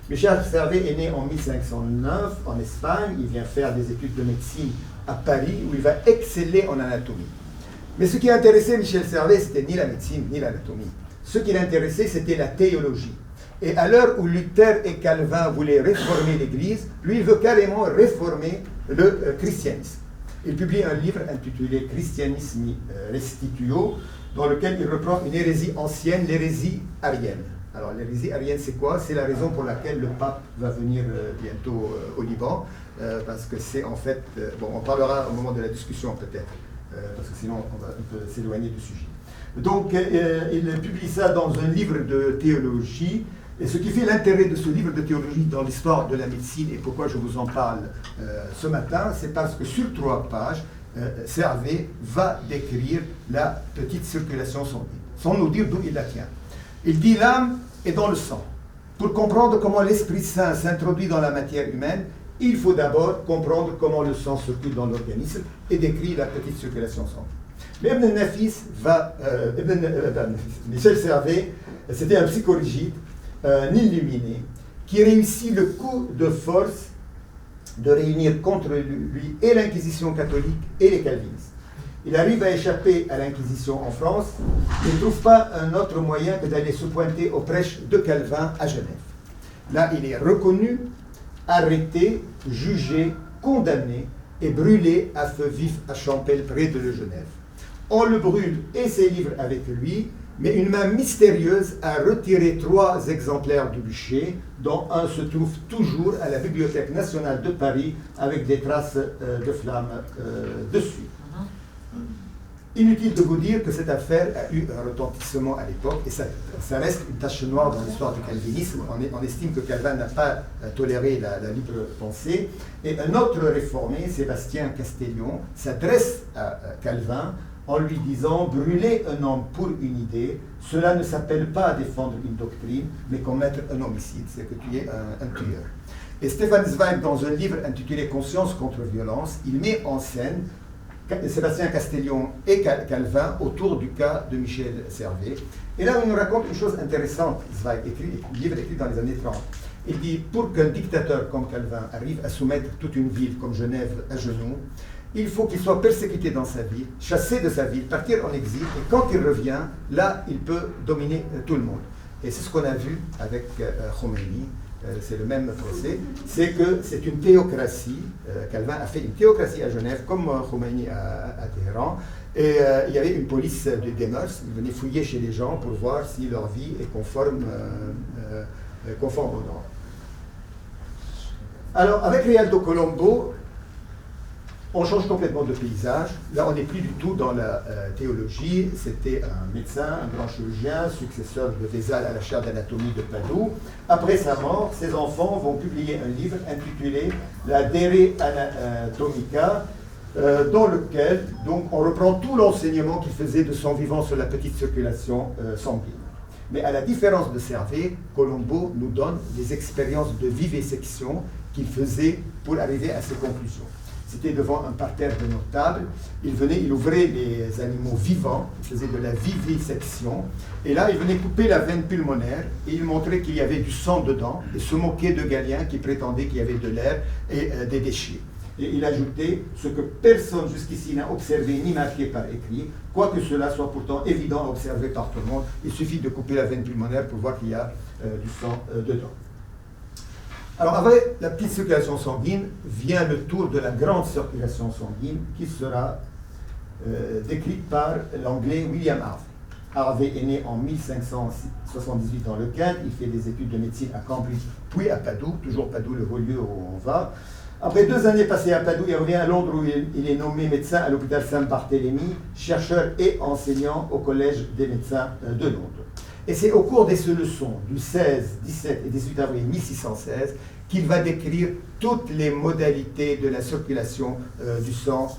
Michel Servet est né en 1509 en Espagne, il vient faire des études de médecine à Paris, où il va exceller en anatomie. Mais ce qui intéressait Michel Servet, c'était ni la médecine, ni l'anatomie. Ce qui l'intéressait, c'était la théologie. Et à l'heure où Luther et Calvin voulaient réformer l'Église, lui, il veut carrément réformer le christianisme. Il publie un livre intitulé Christianismi Restituo, dans lequel il reprend une hérésie ancienne, l'hérésie arienne. Alors, l'hérésie arienne, c'est quoi? C'est la raison pour laquelle le pape va venir bientôt au Liban, parce que c'est en fait... bon, on parlera au moment de la discussion peut-être, parce que sinon on peut s'éloigner du sujet. Donc, il publie ça dans un livre de théologie, et ce qui fait l'intérêt de ce livre de théologie dans l'histoire de la médecine, et pourquoi je vous en parle ce matin, c'est parce que sur 3 pages, Servet va décrire la petite circulation sanguine, sans nous dire d'où il la tient. Il dit l'âme est dans le sang. Pour comprendre comment l'Esprit Saint s'introduit dans la matière humaine, il faut d'abord comprendre comment le sang circule dans l'organisme et décrit la petite circulation sanguine. Mais Ibn Nafis Michel Servet, c'était un psychorigide, un illuminé, qui réussit le coup de force de réunir contre lui et l'Inquisition catholique et les calvinistes. Il arrive à échapper à l'Inquisition en France et ne trouve pas un autre moyen que d'aller se pointer aux prêches de Calvin à Genève. Là, il est reconnu, arrêté, jugé, condamné et brûlé à feu vif à Champel, près de Genève. On le brûle et ses livres avec lui, mais une main mystérieuse a retiré 3 exemplaires du bûcher, dont un se trouve toujours à la Bibliothèque nationale de Paris avec des traces de flammes dessus. Inutile de vous dire que cette affaire a eu un retentissement à l'époque, et ça reste une tache noire dans l'histoire du calvinisme. On estime que Calvin n'a pas toléré la libre pensée. Et un autre réformé, Sébastien Castellion, s'adresse à Calvin en lui disant « Brûler un homme pour une idée, cela ne s'appelle pas défendre une doctrine, mais commettre un homicide, c'est que tu es un tueur. » Et Stefan Zweig, dans un livre intitulé « Conscience contre violence », il met en scène Sébastien Castellion et Calvin autour du cas de Michel Servet. Et là, il nous raconte une chose intéressante. Zweig écrit un livre écrit dans les années 30. Il dit, pour qu'un dictateur comme Calvin arrive à soumettre toute une ville comme Genève à genoux, il faut qu'il soit persécuté dans sa ville, chassé de sa ville, partir en exil, et quand il revient, là, il peut dominer tout le monde. Et c'est ce qu'on a vu avec Khomeini. C'est le même procès, c'est que c'est une théocratie. Calvin a fait une théocratie à Genève, comme Khomeini à Téhéran, et il y avait une police des mœurs. Ils venaient fouiller chez les gens pour voir si leur vie est conforme au droit. Alors, avec Rialto Colombo, on change complètement de paysage. Là, on n'est plus du tout dans la théologie. C'était un médecin, un grand chirurgien, successeur de Vézal à la chaire d'anatomie de Padoue. Après sa mort, ses enfants vont publier un livre intitulé La Dere Anatomica, dans lequel donc, on reprend tout l'enseignement qu'il faisait de son vivant sur la petite circulation sanguine. Mais à la différence de Servet, Colombo nous donne des expériences de vivisection qu'il faisait pour arriver à ses conclusions. C'était devant un parterre de notables, il ouvrait les animaux vivants, il faisait de la vivisection, et là il venait couper la veine pulmonaire, et il montrait qu'il y avait du sang dedans, et se moquait de Galien qui prétendait qu'il y avait de l'air et des déchets. Et il ajoutait ce que personne jusqu'ici n'a observé ni marqué par écrit, quoique cela soit pourtant évident à observer par tout le monde, il suffit de couper la veine pulmonaire pour voir qu'il y a du sang dedans. Alors, avec la petite circulation sanguine, vient le tour de la grande circulation sanguine qui sera décrite par l'anglais William Harvey. Harvey est né en 1578 dans le Kent, il fait des études de médecine à Cambridge, puis à Padoue, toujours Padoue, le haut lieu où on va. Après 2 années passées à Padoue, il revient à Londres où il est nommé médecin à l'hôpital Saint-Barthélemy, chercheur et enseignant au Collège des médecins de Londres. Et c'est au cours de ces leçons du 16, 17 et 18 avril 1616 qu'il va décrire toutes les modalités de la circulation du sang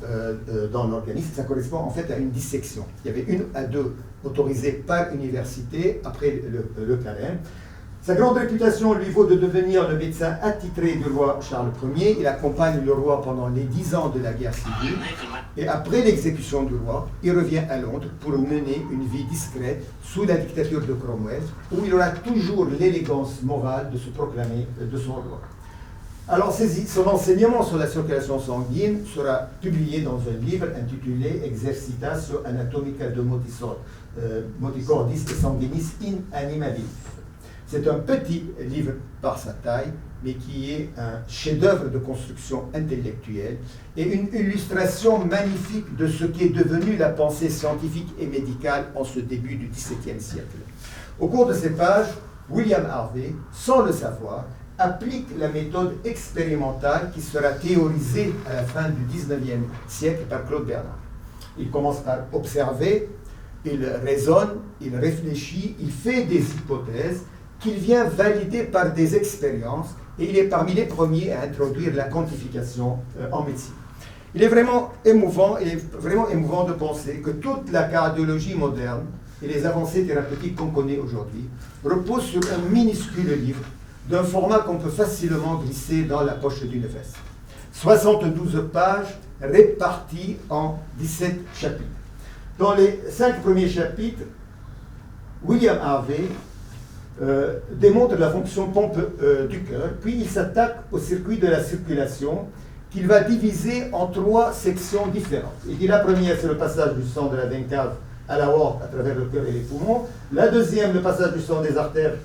dans l'organisme. Ça correspond en fait à une dissection. Il y avait 1 à 2 autorisées par université après le carême. Sa grande réputation lui vaut de devenir le médecin attitré du roi Charles Ier. Il accompagne le roi pendant les 10 ans de la guerre civile. Et après l'exécution du roi, il revient à Londres pour mener une vie discrète sous la dictature de Cromwell, où il aura toujours l'élégance morale de se proclamer de son roi. Alors, son enseignement sur la circulation sanguine sera publié dans un livre intitulé Exercitatio Anatomica de Moticordis et Sanguinis in Animalis. C'est un petit livre par sa taille, mais qui est un chef-d'œuvre de construction intellectuelle et une illustration magnifique de ce qu'est devenue la pensée scientifique et médicale en ce début du XVIIe siècle. Au cours de ces pages, William Harvey, sans le savoir, applique la méthode expérimentale qui sera théorisée à la fin du XIXe siècle par Claude Bernard. Il commence par observer, il raisonne, il réfléchit, il fait des hypothèses qu'il vient valider par des expériences, et il est parmi les premiers à introduire la quantification en médecine. Il est vraiment émouvant de penser que toute la cardiologie moderne et les avancées thérapeutiques qu'on connaît aujourd'hui reposent sur un minuscule livre d'un format qu'on peut facilement glisser dans la poche d'une veste. 72 pages réparties en 17 chapitres. Dans les 5 premiers chapitres, William Harvey démontre la fonction pompe du cœur, puis il s'attaque au circuit de la circulation qu'il va diviser en 3 sections différentes. Il dit la première, c'est le passage du sang de la veine cave à l'aorte à travers le cœur et les poumons. La deuxième, le passage du sang des artères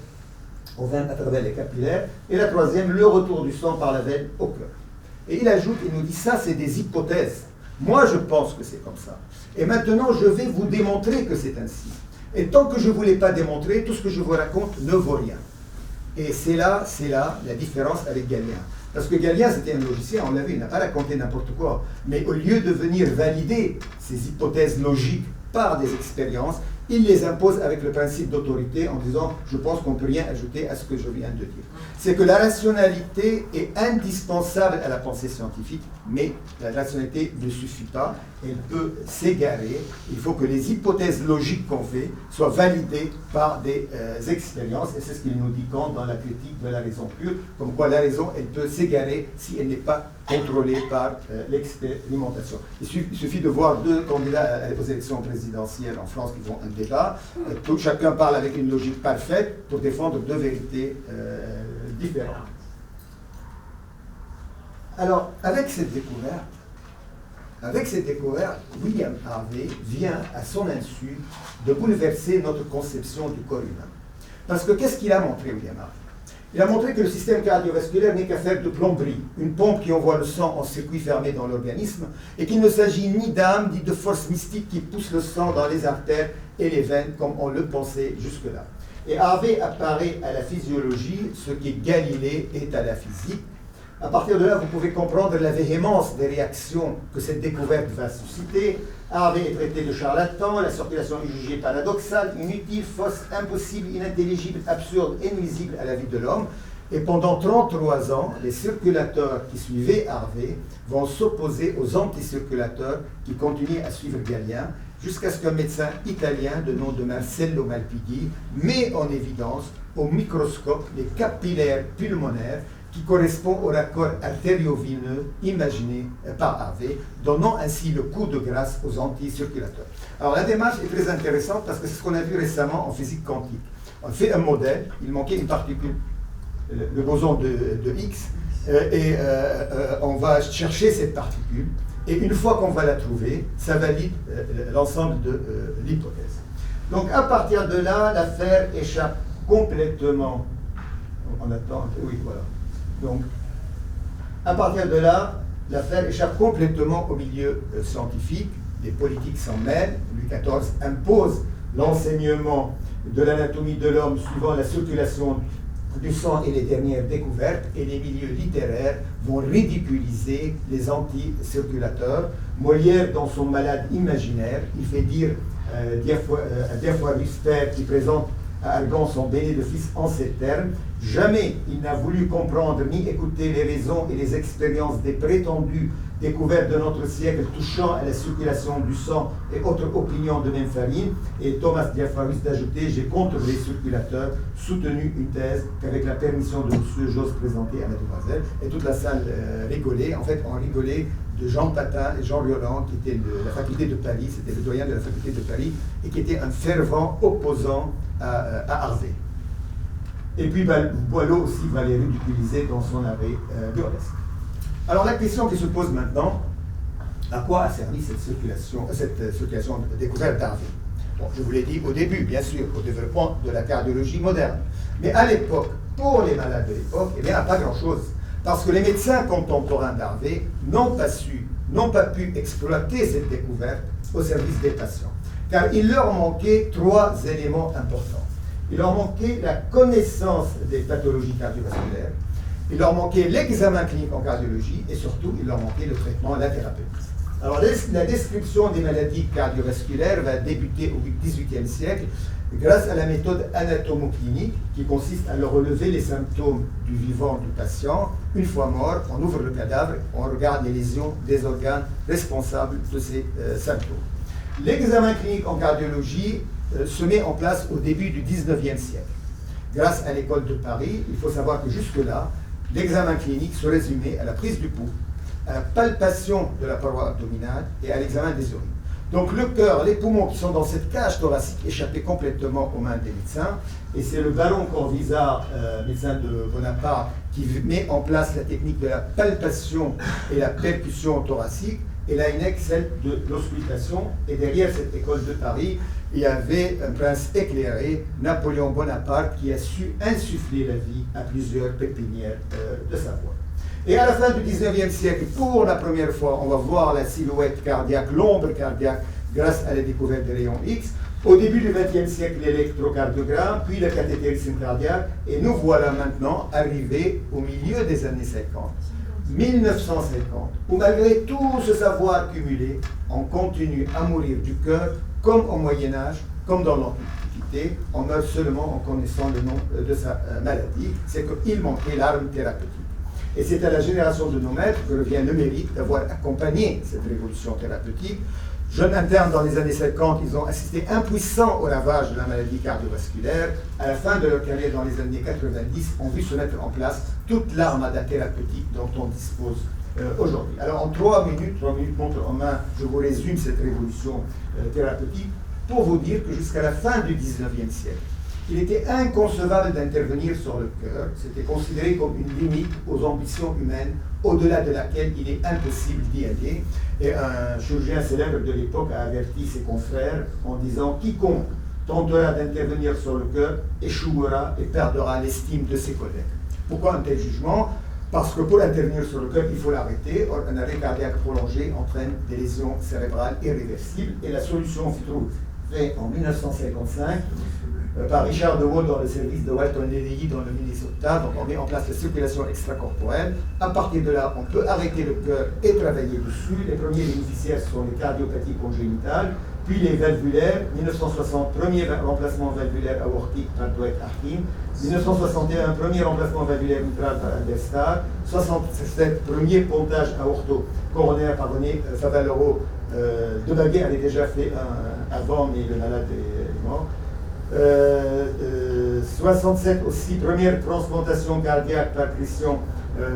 aux veines à travers les capillaires. Et la troisième, le retour du sang par la veine au cœur. Et il ajoute, il nous dit, ça c'est des hypothèses. Moi je pense que c'est comme ça. Et maintenant je vais vous démontrer que c'est ainsi. Et tant que je ne vous l'ai pas démontré, tout ce que je vous raconte ne vaut rien. Et c'est là la différence avec Galien. Parce que Galien, c'était un logicien, on l'a vu, il n'a pas raconté n'importe quoi. Mais au lieu de venir valider ces hypothèses logiques par des expériences, il les impose avec le principe d'autorité en disant « je pense qu'on ne peut rien ajouter à ce que je viens de dire ». C'est que la rationalité est indispensable à la pensée scientifique, mais la rationalité ne suffit pas, elle peut s'égarer. Il faut que les hypothèses logiques qu'on fait soient validées par des expériences, et c'est ce qu'il nous dit Kant dans la critique de la raison pure, comme quoi la raison, elle peut s'égarer si elle n'est pas contrôlée par l'expérimentation. Il suffit de voir 2 candidats aux élections présidentielles en France qui font un débat. Chacun parle avec une logique parfaite pour défendre 2 vérités différentes. Alors, avec cette découverte, William Harvey vient à son insu de bouleverser notre conception du corps humain. Parce que qu'est-ce qu'il a montré, William Harvey? Il a montré que le système cardiovasculaire n'est qu'affaire de plomberie, une pompe qui envoie le sang en circuit fermé dans l'organisme, et qu'il ne s'agit ni d'âme, ni de force mystique qui pousse le sang dans les artères et les veines, comme on le pensait jusque-là. Et Harvey apparaît à la physiologie ce que Galilée est à la physique. À partir de là, vous pouvez comprendre la véhémence des réactions que cette découverte va susciter. Harvey est traité de charlatan, la circulation est jugée paradoxale, inutile, fausse, impossible, inintelligible, absurde et nuisible à la vie de l'homme. Et pendant 33 ans, les circulateurs qui suivaient Harvey vont s'opposer aux anticirculateurs qui continuaient à suivre Galien, jusqu'à ce qu'un médecin italien de nom de Marcello Malpighi met en évidence au microscope les capillaires pulmonaires qui correspondent au raccord artério-veineux imaginé par Harvey, donnant ainsi le coup de grâce aux anticirculateurs. Alors la démarche est très intéressante parce que c'est ce qu'on a vu récemment en physique quantique. On fait un modèle, il manquait une particule, le boson de X, on va chercher cette particule, et une fois qu'on va la trouver, ça valide l'ensemble de l'hypothèse. Donc à partir de là, l'affaire échappe complètement. On attend, oui, voilà. Donc, à partir de là, l'affaire échappe complètement au milieu scientifique, les politiques s'en mêlent, Louis XIV impose l'enseignement de l'anatomie de l'homme suivant la circulation du sang et les dernières découvertes, et les milieux littéraires vont ridiculiser les anti-circulateurs. Molière, dans son Malade imaginaire, il fait dire à Diafoirus, père qui présente à Argan son béné de fils en ces termes: jamais il n'a voulu comprendre ni écouter les raisons et les expériences des prétendues découvertes de notre siècle touchant à la circulation du sang et autres opinions de même farine. Et Thomas Diafoirus d'ajouter: j'ai contre les circulateurs soutenu une thèse qu'avec la permission de monsieur j'ose présenter à mademoiselle. Et toute la salle rigolait. En fait, on rigolait de Jean Patin et Jean Rioland, qui était de la faculté de Paris, c'était le doyen de la faculté de Paris, et qui était un fervent opposant à Harvey. Et puis Boileau aussi va les ridiculiser dans son arrêt burlesque. Alors la question qui se pose maintenant, à quoi a servi cette circulation découverte d'Harvey? Bon, je vous l'ai dit au début, bien sûr, au développement de la cardiologie moderne. Mais à l'époque, pour les malades de l'époque, eh bien, pas grand-chose. Parce que les médecins contemporains d'Harvey n'ont pas pu exploiter cette découverte au service des patients. Car il leur manquait 3 éléments importants. Il leur manquait la connaissance des pathologies cardiovasculaires, il leur manquait l'examen clinique en cardiologie, et surtout, il leur manquait le traitement, la thérapeutique. Alors, la description des maladies cardiovasculaires va débuter au XVIIIe siècle grâce à la méthode anatomo-clinique qui consiste à leur relever les symptômes du vivant du patient. Une fois mort, on ouvre le cadavre, on regarde les lésions des organes responsables de ces symptômes. L'examen clinique en cardiologie se met en place au début du XIXe siècle. Grâce à l'école de Paris, il faut savoir que jusque-là, l'examen clinique se résumait à la prise du pouls, à la palpation de la paroi abdominale et à l'examen des urines. Donc le cœur, les poumons qui sont dans cette cage thoracique échappaient complètement aux mains des médecins, et c'est le baron Corvisart, médecin de Bonaparte, qui met en place la technique de la palpation et la percussion thoracique, et Laennec celle de l'auscultation. Et derrière cette école de Paris, il y avait un prince éclairé, Napoléon Bonaparte, qui a su insuffler la vie à plusieurs pépinières de Savoie. Et à la fin du XIXe siècle, pour la première fois, on va voir la silhouette cardiaque, l'ombre cardiaque, grâce à la découverte des rayons X. Au début du XXe siècle, l'électrocardiogramme, puis le cathétérisme cardiaque, et nous voilà maintenant arrivés au milieu des années 50, 1950, où malgré tout ce savoir cumulé, on continue à mourir du cœur, comme au Moyen-Âge, comme dans l'Antiquité. On meurt seulement en connaissant le nom de sa maladie, c'est qu'il manquait l'arme thérapeutique. Et c'est à la génération de nos maîtres que revient le mérite d'avoir accompagné cette révolution thérapeutique. Jeunes internes dans les années 50, ils ont assisté impuissants au ravage de la maladie cardiovasculaire. À la fin de leur carrière dans les années 90, ont vu se mettre en place toute l'armada thérapeutique dont on dispose aujourd'hui. Alors en 3 minutes montre en main, je vous résume cette révolution thérapeutique pour vous dire que jusqu'à la fin du 19e siècle, il était inconcevable d'intervenir sur le cœur. C'était considéré comme une limite aux ambitions humaines, au-delà de laquelle il est impossible d'y aller. Et un chirurgien célèbre de l'époque a averti ses confrères en disant « Quiconque tentera d'intervenir sur le cœur échouera et perdra l'estime de ses collègues ». Pourquoi un tel jugement? Parce que pour intervenir sur le cœur, il faut l'arrêter. Or, un arrêt cardiaque prolongé entraîne des lésions cérébrales irréversibles. Et la solution fut trouvée en 1955 par Richard de Waal dans le service de Walton Levy dans le Minnesota. Donc on met en place la circulation extracorporelle. À partir de là, on peut arrêter le cœur et travailler dessus. Les premiers bénéficiaires sont les cardiopathies congénitales, Puis les valvulaires, 1960, premier remplacement valvulaire aortique par Dwight Hakim, 1961, premier remplacement valvulaire mitral par Albert Starr, 67, premier pontage aorto-coronaire par René Favaloro. De Baguet avait déjà fait un avant, mais le malade est mort. 67 aussi, première transplantation cardiaque par Christian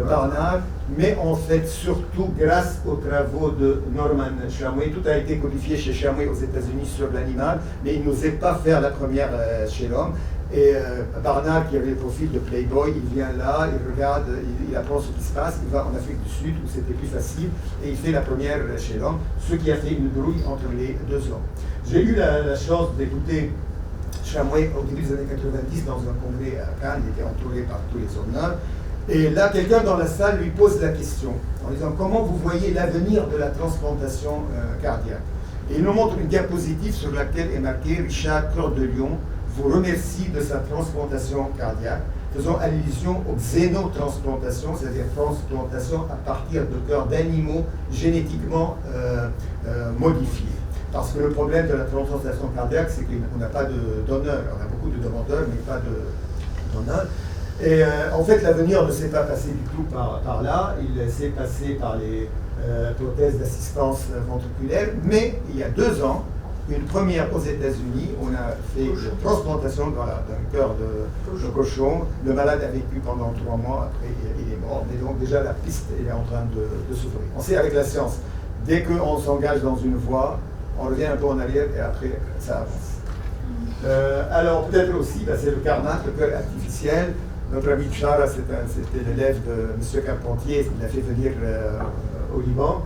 Barnard, mais en fait surtout grâce aux travaux de Norman Shumway. Tout a été codifié chez Shumway aux États-Unis sur l'animal, mais il n'osait pas faire la première chez l'homme. Et Barnard, qui avait le profil de Playboy, il vient là, il regarde, il apprend ce qui se passe, il va en Afrique du Sud où c'était plus facile, et il fait la première chez l'homme, ce qui a fait une brouille entre les deux hommes. J'ai eu la chance d'écouter Shumway au début des années 90 dans un congrès à Cannes, il était entouré par tous les honneurs. Et là, quelqu'un dans la salle lui pose la question en disant comment vous voyez l'avenir de la transplantation cardiaque. Et il nous montre une diapositive sur laquelle est marqué Richard Cœur de Lion vous remercie de sa transplantation cardiaque, faisant allusion aux xénotransplantations, c'est-à-dire transplantation à partir de cœurs d'animaux génétiquement modifiés. Parce que le problème de la transplantation cardiaque, c'est qu'on n'a pas de donneurs. On a beaucoup de demandeurs, mais pas de donneurs. Et en fait, l'avenir ne s'est pas passé du tout par là. Il s'est passé par les prothèses d'assistance ventriculaire. Mais il y a 2 ans, une première aux États-Unis, on a fait une transplantation dans un cœur de cochon. Le malade a vécu pendant 3 mois, après il est mort. Mais donc déjà la piste est en train de s'ouvrir. On sait avec la science, dès qu'on s'engage dans une voie, on revient un peu en arrière et après ça avance. Alors peut-être aussi, c'est le Carmat, le cœur artificiel. Notre ami Chara, c'était l'élève de M. Carpentier, il l'a fait venir au Liban.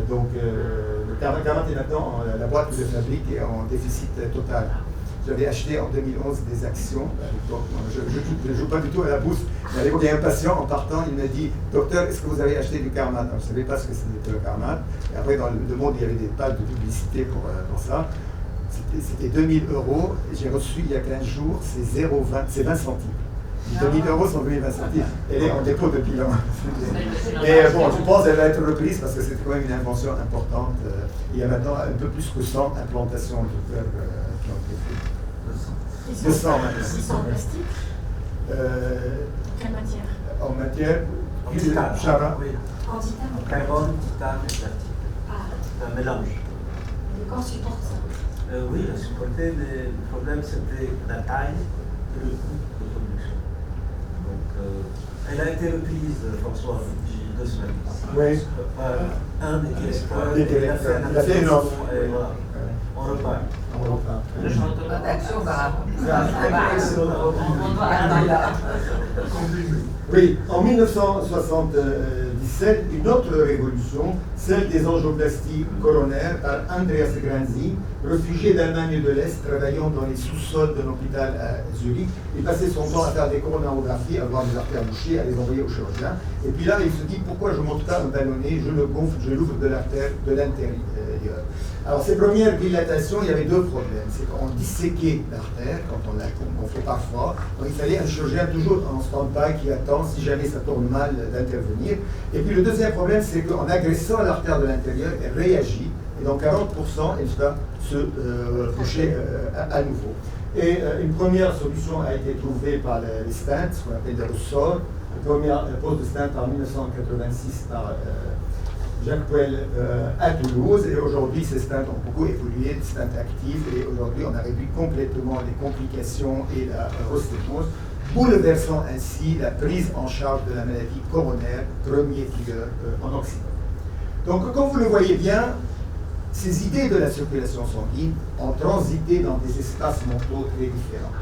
Donc le Carmat est maintenant, la boîte de fabrique est en déficit total. J'avais acheté en 2011 des actions. Je ne joue pas du tout à la bourse. Mais à l'époque, il y a un patient, en partant, il m'a dit « Docteur, est-ce que vous avez acheté du Carmat ?» Je ne savais pas ce que c'était le Carmat. Et après, dans le monde, il y avait des pages de publicité pour ça. C'était 2000 €. J'ai reçu il y a 15 jours, c'est 20 centimes. 2000 € sont devenus 20 centimes. Elle est en dépôt de bilan. Mais bon, je pense qu'elle va être reprise parce que c'est quand même une invention importante. Il y a maintenant un peu plus que 100 implantations de cœur qui ont été faites. 200 maintenant. 600 en plastique quelle matière? En matière En titane. Chara. Oui. En titane. En carbone, titane et plastique. Ah. Un mélange. Le corps supporte ça? Oui, il a supporté, mais le problème c'était la taille et le coût de production. Donc, elle a été reprise, François, depuis 2 semaines. Oui. Un des directeurs, il a fait une offre. Et voilà, on repart. Le changement d'action va. Oui, en 1977, une autre révolution, celle des angioplasties coronaires par Andreas Granzi, réfugié d'Allemagne de l'Est, travaillant dans les sous-sols d'un hôpital à Zurich. Il passait son temps à faire des coronarographies, à voir des artères bouchées, à les envoyer au chirurgien. Et puis là, il se dit, pourquoi je ne monte pas un ballonnet, je le gonfle, je l'ouvre de l'artère de l'intérieur. Alors, ces premières dilatations, il y avait 2 problèmes. C'est qu'on disséquait l'artère, quand on la gonflait parfois. Donc, il fallait un chirurgien toujours en stand-by qui attend, si jamais ça tourne mal, d'intervenir. Et puis, le deuxième problème, c'est qu'en agressant l'artère de l'intérieur, elle réagit. Et donc, 40%, elle va se boucher à nouveau. Et une première solution a été trouvée par les stents, ce qu'on appelle des ressorts. La première pose de stent en 1986 par Jacques Puel à Toulouse, et aujourd'hui ces stents ont beaucoup évolué, des stents actifs, et aujourd'hui on a réduit complètement les complications et la rostémose, bouleversant ainsi la prise en charge de la maladie coronaire, premier trigger en Occident. Donc comme vous le voyez bien, ces idées de la circulation sanguine ont transité dans des espaces mentaux très différents.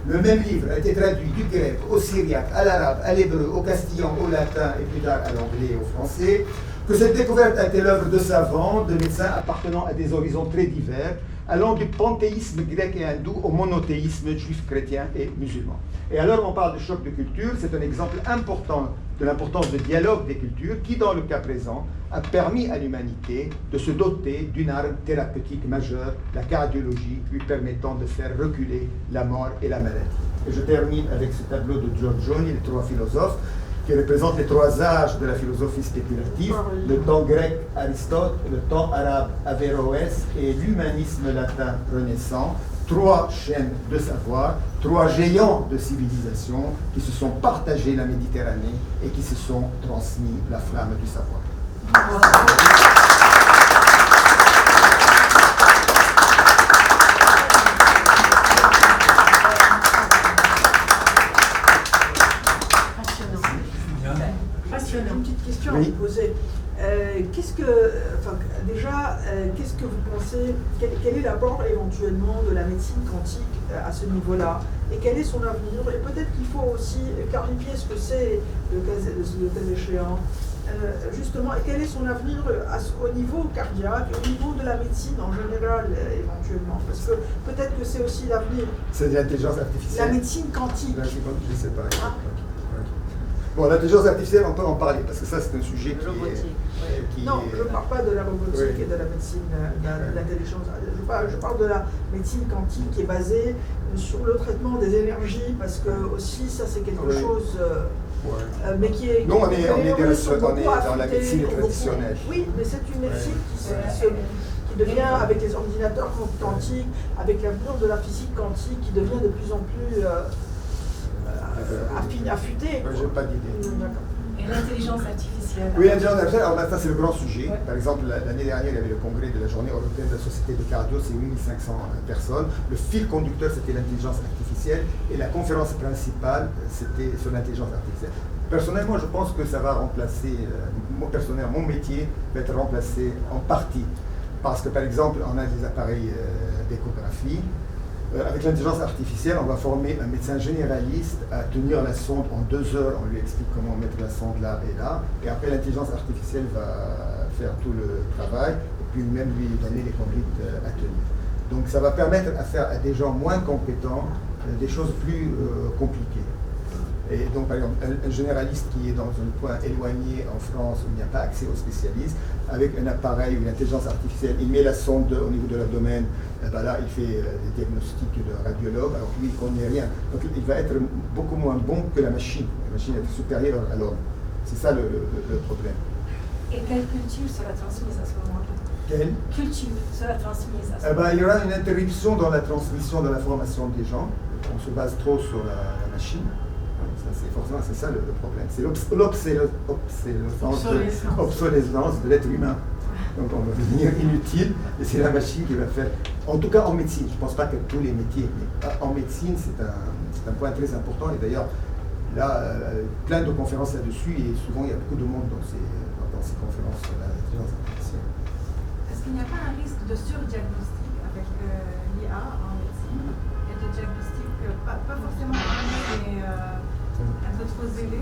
Le même livre a été traduit du grec au syriaque, à l'arabe, à l'hébreu, au castillan, au latin et plus tard à l'anglais et au français, que cette découverte a été l'œuvre de savants, de médecins appartenant à des horizons très divers, allant du panthéisme grec et hindou au monothéisme juif, chrétien et musulman. Et alors on parle de choc de culture, c'est un exemple important de l'importance de dialogue des cultures qui, dans le cas présent, a permis à l'humanité de se doter d'une arme thérapeutique majeure, la cardiologie, lui permettant de faire reculer la mort et la maladie. Et je termine avec ce tableau de Giorgione, les 3 philosophes. qui représente les 3 âges de la philosophie spéculative, le temps grec Aristote, le temps arabe Averroès et l'humanisme latin renaissant, 3 chaînes de savoir, 3 géants de civilisation qui se sont partagés la Méditerranée et qui se sont transmis la flamme du savoir. Une petite question à Oui. vous poser. Qu'est-ce que vous pensez, quel est l'apport éventuellement de la médecine quantique à ce niveau-là, et quel est son avenir? Et peut-être qu'il faut aussi clarifier ce que c'est le cas échéant. Justement, et quel est son avenir au niveau cardiaque, au niveau de la médecine en général éventuellement? Parce que peut-être que c'est aussi l'avenir. C'est de l'intelligence artificielle. La médecine quantique. Je ne sais pas. Bon, l'intelligence artificielle, on peut en parler, parce que ça, c'est un sujet qui Non, est... je ne parle pas de la robotique et de la médecine, de l'intelligence. Je parle de la médecine quantique qui est basée sur le traitement des énergies, parce que aussi, ça, c'est quelque chose... mais qui est... Non, on est dans la médecine traditionnelle. Oui, mais c'est une médecine qui devient, avec les ordinateurs quantiques, avec l'avenir de la physique quantique, qui devient de plus en plus... affûté. Je n'ai pas d'idée. Et l'intelligence artificielle. Oui, l'intelligence artificielle, alors ça c'est le grand sujet. Ouais. Par exemple, l'année dernière, il y avait le congrès de la journée européenne de la société de cardio, c'est 8500 personnes. Le fil conducteur, c'était l'intelligence artificielle. Et la conférence principale, c'était sur l'intelligence artificielle. Personnellement, je pense que ça va remplacer, mon métier va être remplacé en partie. Parce que, par exemple, on a des appareils d'échographie. Avec l'intelligence artificielle, on va former un médecin généraliste à tenir la sonde en 2 heures. On lui explique comment mettre la sonde là et là. Et après, l'intelligence artificielle va faire tout le travail et puis même lui donner les conduites à tenir. Donc ça va permettre à faire à des gens moins compétents des choses plus compliquées. Et donc, par exemple, un généraliste qui est dans un point éloigné en France où il n'y a pas accès aux spécialistes, avec un appareil ou une intelligence artificielle, il met la sonde au niveau de l'abdomen, là, il fait des diagnostics de radiologue, alors lui, il ne connaît rien. Donc, il va être beaucoup moins bon que la machine. La machine est supérieure à l'homme. C'est ça le problème. Et quelle culture sera transmise à ce moment-là? Quelle culture sera transmise à ce moment-là? Il y aura une interruption dans la transmission de l'information des gens. On se base trop sur la machine. C'est ça le problème. C'est l'obsolescence de l'être humain. Donc on va devenir inutile et c'est la machine qui va faire. En tout cas en médecine, je ne pense pas que tous les métiers, mais en médecine c'est un point très important. Et d'ailleurs, là, plein de conférences là-dessus et souvent il y a beaucoup de monde dans ces conférences sur l'intelligence artificielle. Est-ce qu'il n'y a pas un risque de surdiagnostic avec l'IA en médecine et de diagnostic, pas forcément mais un peu trop zélé?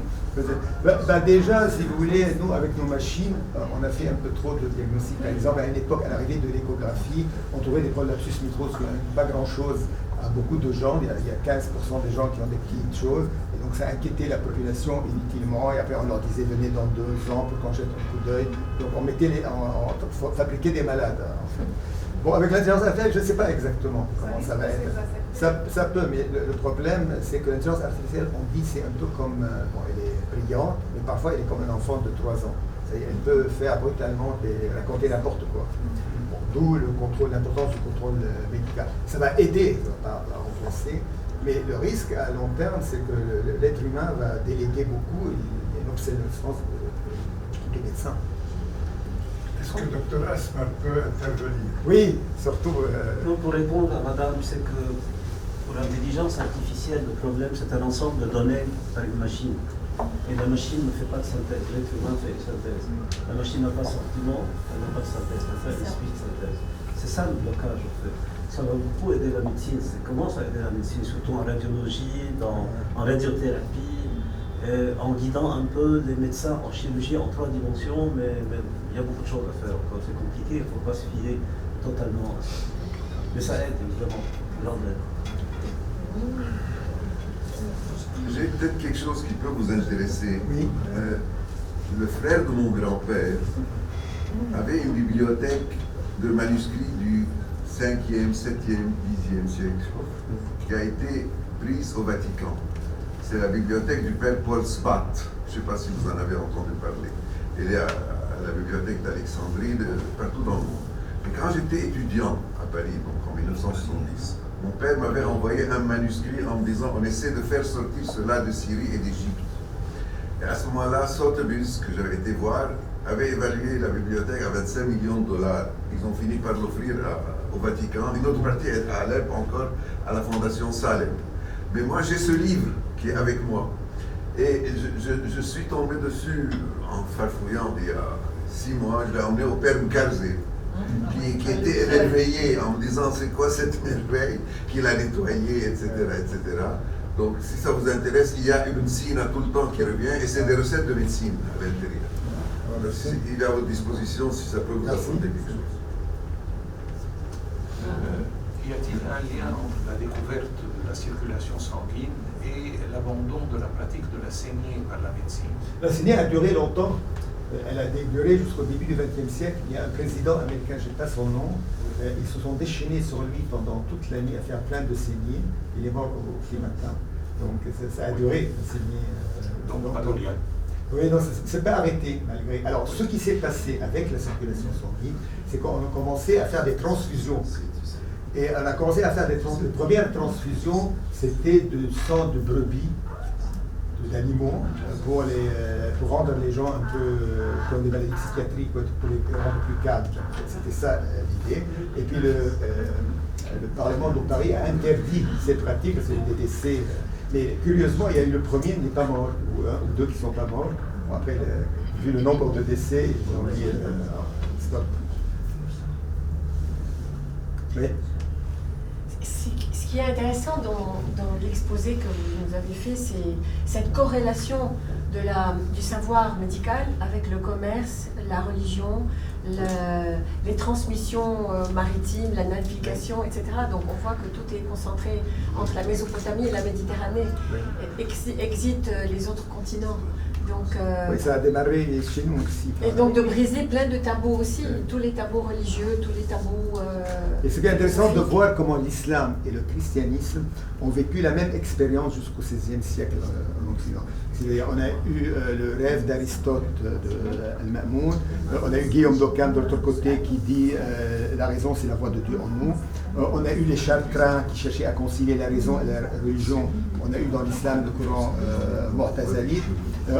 Déjà, si vous voulez, nous, avec nos machines, on a fait un peu trop de diagnostics. Par exemple, à une époque, à l'arrivée de l'échographie, on trouvait des prolapsus mitros qui n'ont pas grand-chose à beaucoup de gens. Il y a 15% des gens qui ont des petites choses. Et donc, ça inquiétait la population inutilement. Et après, on leur disait, venez dans 2 ans pour qu'on jette un coup d'œil. Donc, on fabriquait des malades, en fait. Bon, avec l'intelligence artificielle, je ne sais pas exactement comment ça va être. Ça peut, mais le problème, c'est que l'intelligence artificielle, on dit, c'est un peu comme... elle est brillante, mais parfois, elle est comme un enfant de 3 ans. C'est-à-dire, elle peut faire brutalement raconter n'importe quoi. Bon, d'où l'importance du contrôle médical. Ça va aider, ça ne va pas remplacer, mais le risque à long terme, c'est que l'être humain va déléguer beaucoup, il y a une obsolescence des médecins. Est-ce que le docteur Asmar peut intervenir? Oui, surtout... Non, pour répondre à madame, c'est que pour l'intelligence artificielle, le problème, c'est un ensemble de données par une machine. Et la machine ne fait pas de synthèse, l'être humain fait une synthèse. La machine n'a pas de sentiment, elle n'a pas de synthèse, elle fait l'esprit de synthèse. C'est ça le blocage, en fait. Ça va beaucoup aider la médecine. Comment ça va aider la médecine? Surtout en radiologie, en radiothérapie, en guidant un peu les médecins en chirurgie en 3 dimensions, mais il y a beaucoup de choses à faire encore. C'est compliqué, il ne faut pas se fier totalement à ça. Mais ça aide, évidemment, l'aide. J'ai peut-être quelque chose qui peut vous intéresser. Oui. Le frère de mon grand-père avait une bibliothèque de manuscrits du 5e, 7e, 10e siècle qui a été prise au Vatican. C'est la bibliothèque du père Paul Spate. Je ne sais pas si vous en avez entendu parler. Elle est à la bibliothèque d'Alexandrie, partout dans le monde. Mais quand j'étais étudiant à Paris, donc en 1970, mon père m'avait envoyé un manuscrit en me disant on essaie de faire sortir cela de Syrie et d'Égypte. Et à ce moment-là, Sotheby's, que j'avais été voir, avait évalué la bibliothèque à 25 millions de dollars. Ils ont fini par l'offrir au Vatican. Une autre partie est à Alep, encore à la Fondation Salem. Mais moi, j'ai ce livre qui est avec moi. Et je suis tombé dessus en farfouillant il y a 6 mois. Je l'ai emmené au père Mkarzé, qui était émerveillé en me disant c'est quoi cette merveille qu'il a nettoyée, etc., etc. Donc, si ça vous intéresse, il y a une médecine à tout le temps qui revient et c'est des recettes de médecine à l'intérieur. Il est à votre disposition si ça peut vous apporter quelque chose. Y a-t-il un lien entre la découverte de la circulation sanguine et l'abandon de la pratique de la saignée par la médecine? La saignée a duré longtemps. Elle a duré jusqu'au début du XXe siècle. Il y a un président américain, je n'ai pas son nom, ils se sont déchaînés sur lui pendant toute la nuit à faire plein de saignées. Il est mort au matin. Donc ça a duré, la saignée. Donc pas de lien. Oui, non, c'est pas arrêté malgré. Alors, ce qui s'est passé avec la circulation sanguine, c'est qu'on a commencé à faire des transfusions. Et on a commencé à faire des transfusions. La première transfusion, c'était de sang de brebis, d'animaux, pour rendre les gens un peu comme des maladies psychiatriques, pour les rendre plus calmes. C'était ça l'idée. Et puis le Parlement de Paris a interdit cette pratique, c'est des décès. Mais curieusement, il y a eu le premier qui n'est pas mort, ou un ou deux qui ne sont pas morts. Bon, après, vu le nombre de décès, ils ont dit stop. Oui. Ce qui est intéressant dans l'exposé que vous nous avez fait, c'est cette corrélation du savoir médical avec le commerce, la religion, les transmissions maritimes, la navigation, etc. Donc on voit que tout est concentré entre la Mésopotamie et la Méditerranée, exit les autres continents. Donc, oui, ça a démarré chez nous aussi. Et donc de briser plein de tabous aussi, tous les tabous religieux, tous les tabous... et ce qui est intéressant de voir comment l'islam et le christianisme ont vécu la même expérience jusqu'au XVIe siècle en Occident. C'est-à-dire, on a eu le rêve d'Aristote, Al-Ma'moun, on a eu Guillaume d'Occam de l'autre côté qui dit la raison c'est la voix de Dieu en nous. On a eu les chartrains qui cherchaient à concilier la raison et la religion. On a eu dans l'islam le courant Mu'tazalite.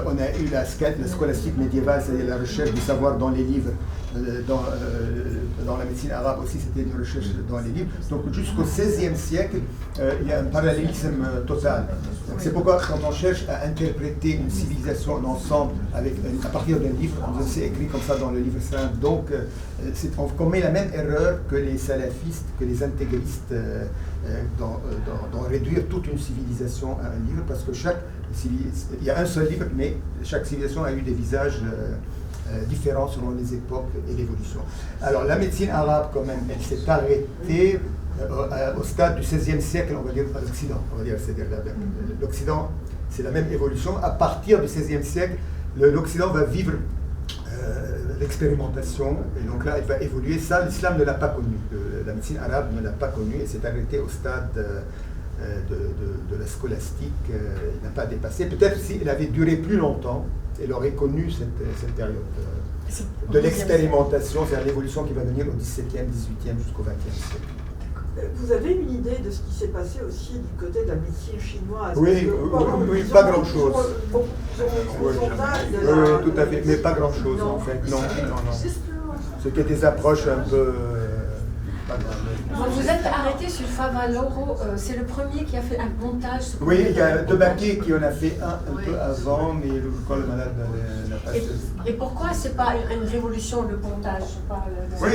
On a eu la scolastique médiévale, c'est-à-dire la recherche du savoir dans les livres. Dans la médecine arabe aussi, c'était une recherche dans les livres. Donc jusqu'au XVIe siècle, il y a un parallélisme total. C'est pourquoi quand on cherche à interpréter une civilisation en ensemble à partir d'un livre, c'est écrit comme ça dans le livre saint, donc on commet la même erreur que les salafistes, que les intégristes dans réduire toute une civilisation à un livre, parce que il y a un seul livre, mais chaque civilisation a eu des visages différents selon les époques et l'évolution. Alors la médecine arabe quand même, elle s'est arrêtée au stade du XVIe siècle, on va dire, à l'Occident. C'est-à-dire l'Occident, c'est la même évolution. À partir du XVIe siècle, l'Occident va vivre l'expérimentation, et donc là, il va évoluer. Ça, l'islam ne l'a pas connu. La médecine arabe ne l'a pas connu, et s'est arrêté au stade de la scolastique. Il n'a pas dépassé. Peut-être s'il avait duré plus longtemps, elle aurait connu cette période de l'expérimentation, c'est-à-dire l'évolution qui va venir au XVIIe, XVIIIe jusqu'au XXe siècle. Vous avez une idée de ce qui s'est passé aussi du côté de la médecine chinoise? Oui, pas grand-chose. Oui, tout à fait, mais pas grand-chose en fait. Non. C'était des approches un peu... Vous vous êtes arrêté sur Favaloro, c'est le premier qui a fait un montage. Oui, il y a Debaquet qui en a fait un peu avant, mais quand le malade n'a pas... Et pourquoi c'est pas une révolution, le pontage? Oui,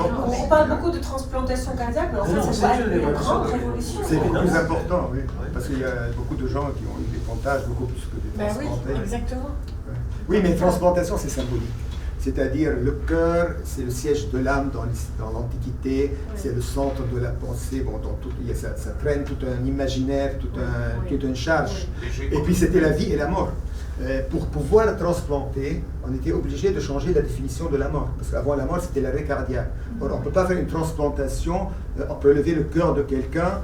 on parle beaucoup de transplantation cardiaque, mais en fait c'est pas une grande révolution. C'est plus important, oui, parce qu'il y a beaucoup de gens qui ont eu des pontages, beaucoup plus que des transplantés. Oui, exactement. Oui, mais transplantation c'est symbolique. C'est-à-dire le cœur, c'est le siège de l'âme dans l'Antiquité, c'est le centre de la pensée, bon, ça traîne tout un imaginaire, toute une charge. Et puis c'était la vie et la mort. Pour pouvoir transplanter, on était obligé de changer la définition de la mort, parce qu'avant la mort c'était l'arrêt cardiaque. Or, on ne peut pas faire une transplantation, on peut lever le cœur de quelqu'un,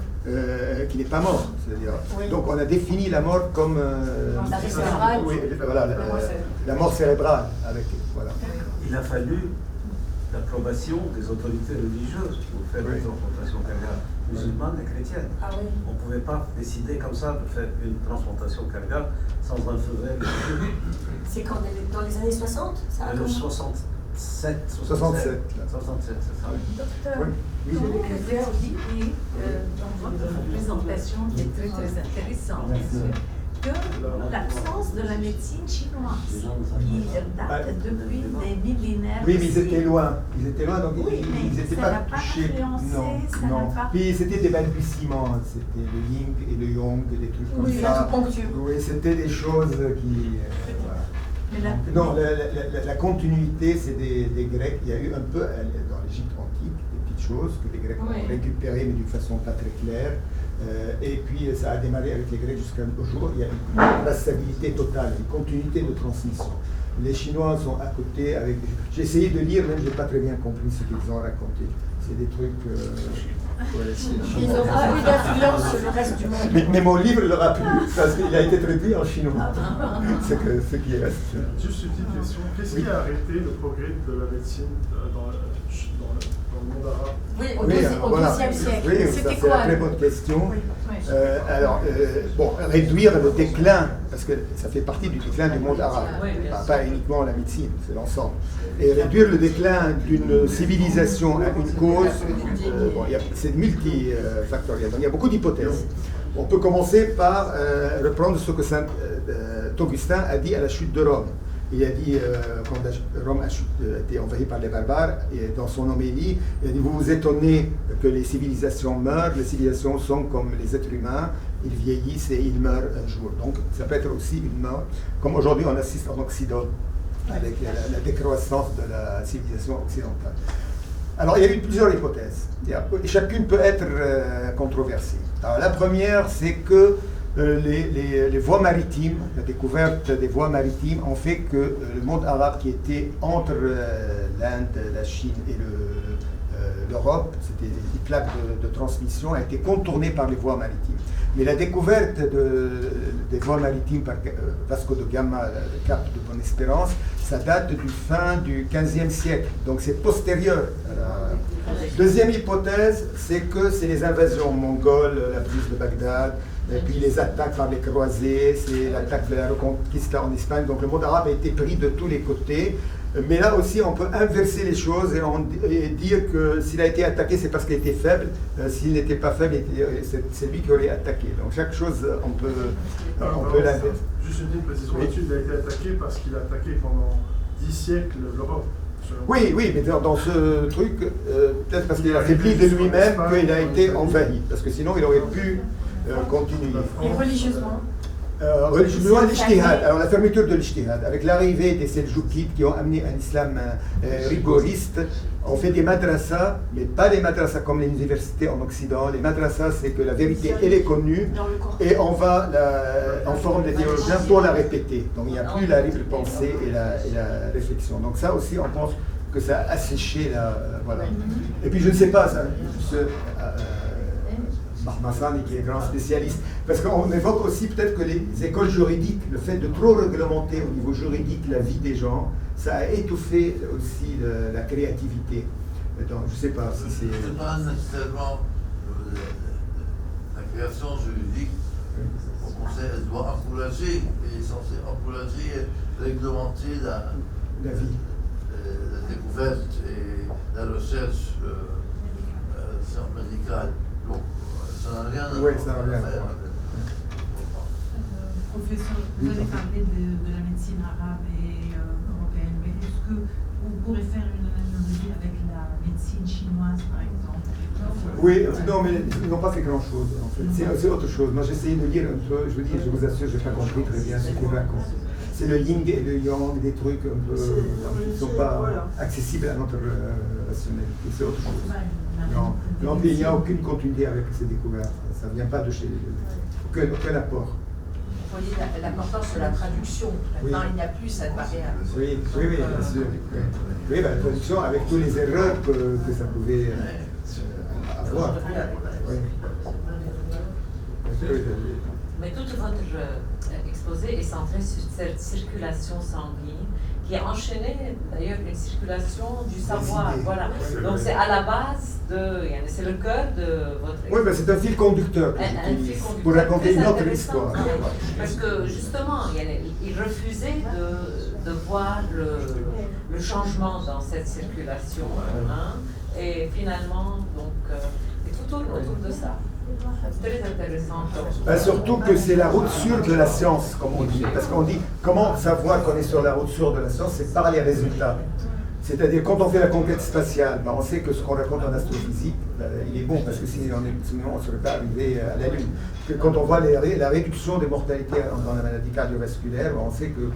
qui n'est pas mort. C'est-à-dire, Oui. donc on a défini la mort comme L'arrêt cérébral. oui, voilà, la mort cérébrale. Avec, voilà. Il a fallu l'approbation des autorités religieuses pour faire Oui. des transplantations cardiaques musulmanes et chrétiennes. Ah oui. On ne pouvait pas décider comme ça de faire une transplantation cardiaque sans un feu vert. C'est quand dans les années 60, ça a Le commencé. 67, 67, là. 67, c'est ça. Docteur, Oui. Oui. comment vous expliquez dans votre présentation qui est très très intéressante, monsieur, que l'absence de la médecine chinoise, qui date depuis des millénaires. Oui, mais ils aussi. étaient loin. Ils étaient loin, donc Oui, ils mais n'étaient ça pas n'a pas touchés. influencé, ça Non. n'a pas- Puis c'était des balbutiements. C'était le yin et le yang, des trucs comme Oui, ça. l'acupuncture. Oui, c'était des choses qui. Voilà. Mais la- Non, la continuité, c'est des Grecs. Il y a eu un peu dans l'Égypte antique des petites choses que les Grecs Oui. ont récupérées, mais d'une façon pas très claire. Et puis ça a démarré avec les Grecs jusqu'à aujourd'hui. Il y a une traçabilité totale, une continuité de transmission. Les Chinois sont à côté avec. J'ai essayé de lire, même j'ai pas très bien compris ce qu'ils ont raconté. C'est des trucs. Ouais, c'est Ils n'ont pas eu d'influence sur le reste du monde. mais mon livre leur a plu, parce qu'il a été traduit en chinois. C'est ce qui reste. Juste une petite question. Qu'est-ce qui a arrêté le progrès de la médecine dans le monde arabe? Oui, au Oui, voilà. XIIe siècle. Oui, ça, C'était c'est quoi la très bonne question. Oui. Alors, bon, réduire le déclin, parce que ça fait partie du déclin du monde arabe, pas uniquement la médecine, c'est l'ensemble. Et réduire le déclin d'une civilisation à une cause, bon, c'est multifactoriel, donc il y a beaucoup d'hypothèses. On peut commencer par reprendre ce que Saint Augustin a dit à la chute de Rome. Il a dit, quand Rome a été envahie par les barbares, et dans son homélie, il a dit, vous vous étonnez que les civilisations meurent, les civilisations sont comme les êtres humains, ils vieillissent et ils meurent un jour. Donc ça peut être aussi une mort, comme aujourd'hui on assiste en Occident, avec la décroissance de la civilisation occidentale. Alors il y a eu plusieurs hypothèses, et chacune peut être controversée. Alors, la première, c'est que les voies maritimes, la découverte des voies maritimes ont fait que le monde arabe qui était entre l'Inde, la Chine et l'Europe, c'était des plaques de transmission, a été contourné par les voies maritimes. Mais la découverte des voies maritimes par Vasco de Gama, le cap de Bonne-Espérance, ça date du fin du XVe siècle, donc c'est postérieur. Deuxième hypothèse, c'est que c'est les invasions mongoles, la prise de Bagdad, et puis les attaques par les croisés, c'est l'attaque de la Reconquista en Espagne. Donc le monde arabe a été pris de tous les côtés. Mais là aussi, on peut inverser les choses et dire que s'il a été attaqué, c'est parce qu'il était faible. S'il n'était pas faible, c'est lui qui aurait attaqué. Donc chaque chose, on peut l'inverser. Juste une petite précision là-dessus, il a été attaqué parce qu'il a attaqué pendant 10 siècles l'Europe. Oui, mais dans ce truc, peut-être parce qu'il a faibli de lui-même qu'il a été envahi. Parce que sinon, il aurait pu continuer. Et religieusement? Religieusement, l'ijtihad. Alors la fermeture de l'ijtihad, avec l'arrivée des Seljoukides qui ont amené un islam rigoriste, on fait des madrasas, mais pas des madrasas comme les universités en Occident. Les madrasas, c'est que la vérité, elle est connue, et on forme des théologiens pour la répéter. Donc il n'y a plus la libre pensée et la réflexion. Donc ça aussi, on pense que ça a asséché voilà. Et puis je ne sais pas, Mahmassani qui est grand spécialiste, parce qu'on évoque aussi peut-être que les écoles juridiques, le fait de trop réglementer au niveau juridique la vie des gens, ça a étouffé aussi la créativité. Donc, je ne sais pas si c'est... C'est pas nécessairement la création juridique. Au conseil, elle doit encourager, elle est censée encourager et réglementer la vie, la découverte et la recherche médicale. Donc, ça n'a rien à faire. Professeur, vous avez parlé de la médecine arabe et européenne, mais est-ce que vous pourrez faire une analogie avec la médecine chinoise, par exemple? Oui, non, mais ils n'ont pas fait grand-chose, en fait. C'est autre chose. Moi, j'ai essayé de lire un peu, je vous assure, je n'ai pas compris très bien ce qu'ils racontent. C'est le yin et le yang, des trucs un peu qui ne sont pas accessibles à notre rationalité. C'est autre chose. Non, mais il n'y a aucune continuité avec ces découvertes. Ça ne vient pas de chez aucun apport. Vous voyez l'importance de la traduction. Maintenant, il n'y a plus cette barrière. Oui, bien sûr. Oui, la traduction avec toutes les erreurs que ça pouvait avoir. Oui. Mais tout votre exposé est centré sur cette circulation sanguine qui a enchaîné d'ailleurs une circulation du savoir. Voilà. Donc c'est à la base c'est le cœur de votre exposé. Oui, mais c'est un fil conducteur que j'utilise pour raconter une autre histoire. Parce que justement, il refusait de voir le changement dans cette circulation. Et finalement, donc, tout tourne autour de ça. C'est très intéressant. Surtout que c'est la route sûre de la science, comme on dit. Parce qu'on dit, comment savoir qu'on est sur la route sûre de la science? C'est par les résultats. C'est-à-dire, quand on fait la conquête spatiale, on sait que ce qu'on raconte en astrophysique, il est bon, parce que sinon on ne serait pas arrivé à la Lune. Quand on voit la réduction des mortalités dans la maladie cardiovasculaire, on sait que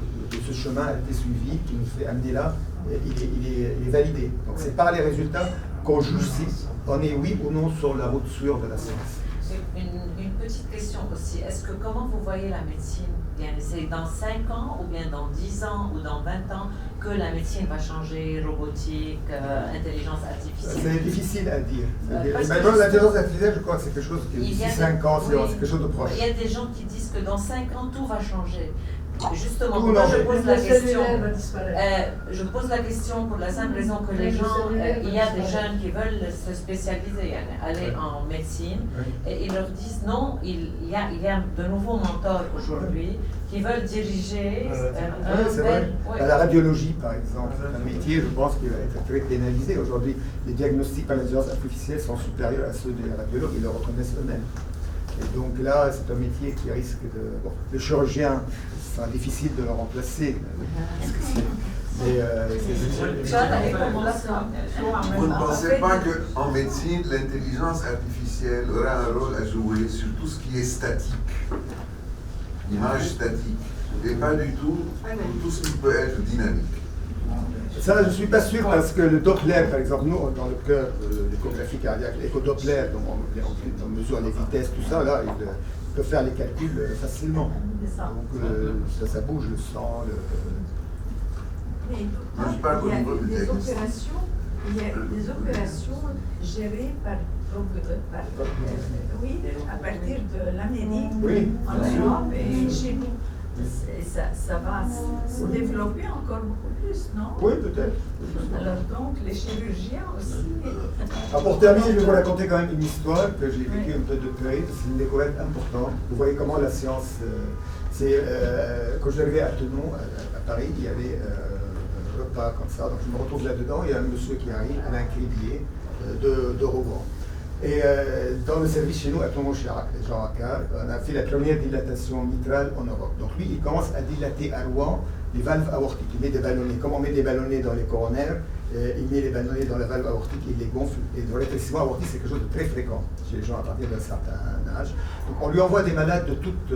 ce chemin a été suivi, qui nous fait amener là, il est validé. Donc c'est par les résultats qu'on juge si on est oui ou non sur la route sûre de la science. Une petite question aussi. Est-ce que comment vous voyez la médecine? C'est dans 5 ans ou bien dans 10 ans ou dans 20 ans que la médecine va changer, robotique, intelligence artificielle? C'est difficile à dire. L'intelligence artificielle, je crois que c'est quelque chose qui, d'ici 5 ans, c'est quelque chose de proche. Il y a des gens qui disent que dans 5 ans, tout va changer. Justement, moi je pose la question. Je pose la question pour la simple raison que les gens, il y a des jeunes qui veulent se spécialiser, aller en médecine, et ils leur disent non, il y a de nouveaux mentors aujourd'hui qui veulent diriger la radiologie, par exemple, un métier, je pense, qui va être très pénalisé. Aujourd'hui, les diagnostics par l'intelligence artificielle sont supérieurs à ceux des radiologues, ils le reconnaissent eux-mêmes. Et donc là, c'est un métier qui risque de... Bon, le chirurgien, c'est difficile de le remplacer. Vous ne pensez pas qu'en médecine, l'intelligence artificielle aura un rôle à jouer sur tout ce qui est statique, image statique, et pas du tout pour tout ce qui peut être dynamique? Ça, je ne suis pas sûr parce que le Doppler, par exemple, nous, dans le cœur de l'échographie cardiaque, l'écho-Doppler, donc on mesure les vitesses, tout ça, là, il peut faire les calculs facilement. Donc ça bouge, le sang, Mais il y a des opérations gérées à partir de l'Amérique, en Europe et chez nous. Et ça va se développer encore beaucoup plus, non? Oui, peut-être. Alors donc, les chirurgiens aussi... Alors pour terminer, je vais vous raconter quand même une histoire que j'ai vécue un peu de près. C'est une découverte importante. Vous voyez comment la science... quand j'arrivais à Tenon, à Paris, il y avait un repas comme ça. Donc je me retrouve là-dedans, il y a un monsieur qui arrive, Alain Cribier, de Rouen. Et dans le service chez nous, à Tenon-Chirac, Jean Racard, on a fait la première dilatation mitrale en Europe. Donc lui, il commence à dilater à Rouen les valves aortiques. Il met des ballonnets. Comme on met des ballonnets dans les coronaires, il met les ballonnets dans la valve aortique et il les gonfle. Et le rétrécissement aortique, c'est quelque chose de très fréquent chez les gens à partir d'un certain âge. Donc on lui envoie des malades de toute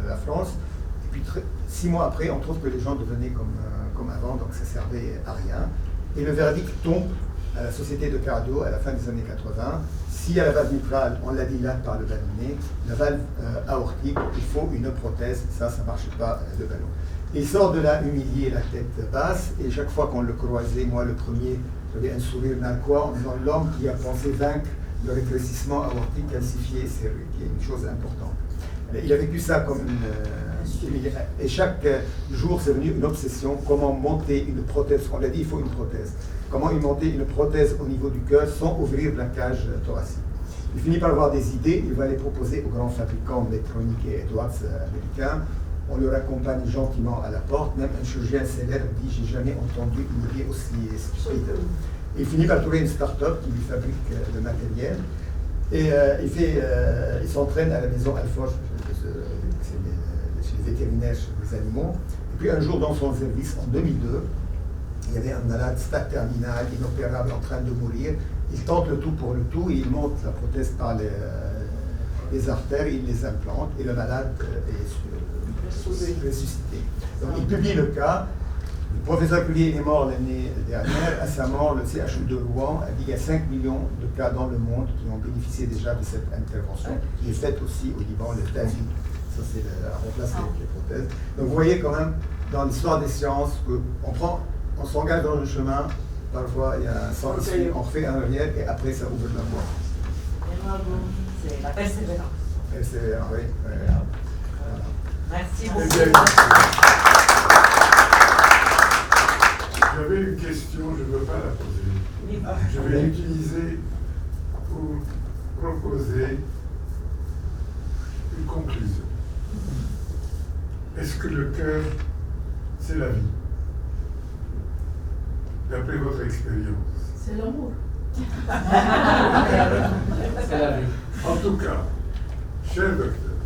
la France. Et puis 6 mois après, on trouve que les gens devenaient comme avant, donc ça ne servait à rien. Et le verdict tombe à la société de cardio à la fin des années 80. Si à la valve mitrale, on la dilate par le ballonnet, la valve aortique, il faut une prothèse, ça ne marche pas le ballon. Il sort de là humilié, la tête basse, et chaque fois qu'on le croisait, moi le premier, j'avais un sourire narquois en disant l'homme qui a pensé vaincre le rétrécissement aortique calcifié serré, qui est une chose importante. Il a vécu ça comme et chaque jour, c'est devenu une obsession, comment monter une prothèse. On l'a dit, il faut une prothèse. Comment monter une prothèse au niveau du cœur sans ouvrir la cage thoracique. Il finit par avoir des idées, il va les proposer aux grands fabricants Medtronic et Edwards américains. On leur accompagne gentiment à la porte, même un chirurgien célèbre dit « j'ai jamais entendu une idée aussi stupide ». Il finit par trouver une start-up qui lui fabrique le matériel. Et il s'entraîne à la maison Alforge, chez les vétérinaires, chez les animaux. Et puis un jour, dans son service, en 2002, il y avait un malade stade terminal, inopérable, en train de mourir. Il tente le tout pour le tout et il monte la prothèse par les artères, il les implante et le malade est ressuscité. Donc il publie le cas. Le professeur Culier est mort l'année dernière. À sa mort, le CHU de Rouen a dit qu'il y a 5 millions de cas dans le monde qui ont bénéficié déjà de cette intervention, qui est faite aussi au Liban, le TAVI. Ça, c'est la remplace les prothèses. Donc vous voyez quand même, dans l'histoire des sciences, qu'on s'engage dans le chemin, parfois il y a un sens, on refait un arrière et après ça ouvre la voie. C'est la persévérance. Oui. Merci Eh beaucoup. bien, j'avais une question, je ne veux pas la poser. Je vais l'utiliser pour proposer une conclusion. Est-ce que le cœur, c'est la vie? D'après votre expérience. C'est l'amour. C'est la vie. En tout cas, cher docteur,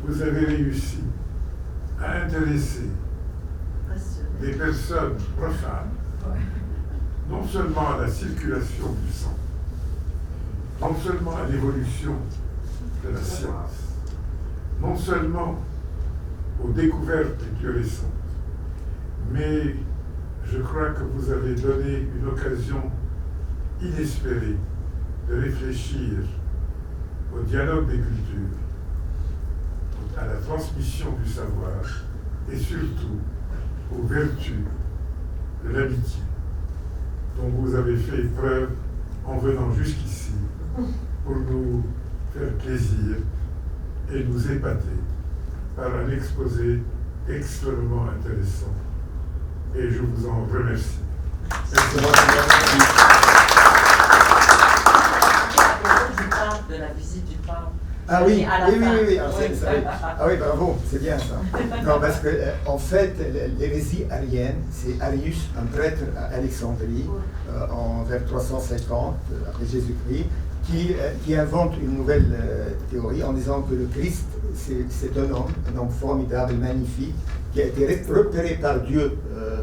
vous avez réussi à intéresser des personnes profanes, non seulement à la circulation du sang, non seulement à l'évolution de la science, non seulement aux découvertes les plus récentes, mais je crois que vous avez donné une occasion inespérée de réfléchir au dialogue des cultures, à la transmission du savoir et surtout aux vertus de l'amitié dont vous avez fait preuve en venant jusqu'ici pour nous faire plaisir et nous épater par un exposé extrêmement intéressant. Et je vous en remercie. Je parle de la visite du pape. Ah oui, À la oui, fin. oui, oui, ah oui, bravo, c'est bien ça. Non, parce que en fait, l'hérésie arienne, c'est Arius, un prêtre à Alexandrie, vers 350 après Jésus-Christ, qui invente une nouvelle théorie en disant que le Christ, c'est un homme formidable, magnifique, qui a été repéré par Dieu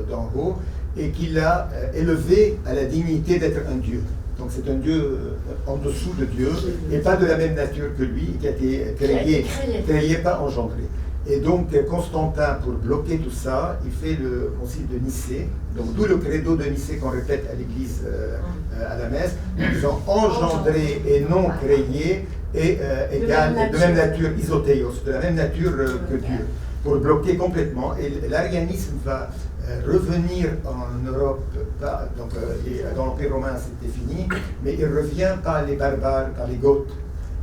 d'en haut et qui l'a élevé à la dignité d'être un Dieu. Donc c'est un Dieu en dessous de Dieu et pas de la même nature que lui, qui a été créé, pas engendré. Et donc Constantin, pour bloquer tout ça, il fait le concile de Nicée, donc d'où le credo de Nicée qu'on répète à l'église à la messe, en disant engendré et non créé et égal, de même nature, isothéos, de la même nature que Dieu, pour bloquer complètement. Et l'arianisme va revenir en Europe, donc dans l'Empire romain c'était fini, mais il revient par les barbares, par les Goths.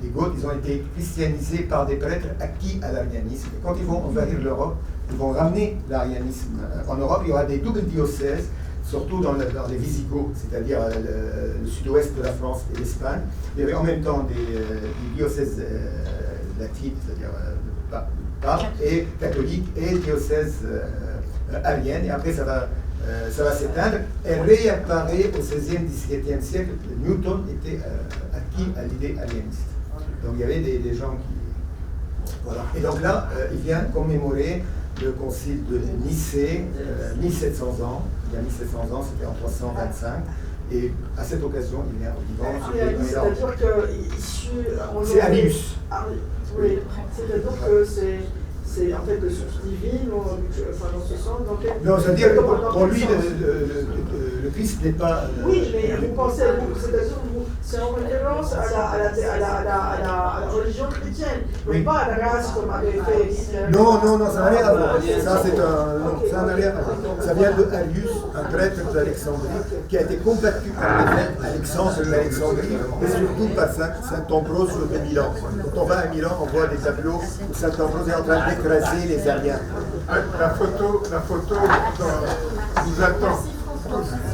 Les Goths, ils ont été christianisés par des prêtres acquis à l'arianisme. Et quand ils vont envahir l'Europe, ils vont ramener l'arianisme. En Europe, il y aura des doubles diocèses, surtout dans les Visigoths, c'est-à-dire le sud-ouest de la France et l'Espagne. Il y avait en même temps des diocèses latines, c'est-à-dire papes et catholiques, et diocèses arienne, et après ça va s'éteindre et réapparaît au XVIe, XVIIe siècle. Newton était acquis à l'idée aliéniste. Donc il y avait des gens qui... Voilà. Et donc là, il vient commémorer le concile de Nicée, 1700 ans. Il y a 1700 ans, c'était en 325. Et à cette occasion, il vient au Liban. C'est-à-dire que issu... C'est Arius. Oui, c'est-à-dire que c'est en fait de source divine, enfin dans ce sens. Non, c'est-à-dire que pour lui, le Christ n'est pas. Oui, mais vous pensez, c'est-à-dire c'est en référence à la religion chrétienne, mais pas à la race comme avait fait Hitler. Non, ça n'a rien à voir. Ça n'a rien à voir. Ça vient de Arius, un prêtre d'Alexandrie, qui a été combattu par Alexandre de l'Alexandrie et surtout par Saint Ambrose de Milan. Quand on va à Milan, on voit des tableaux où Saint Ambrose est en train d'écraser les Ariens. La photo nous attend tous.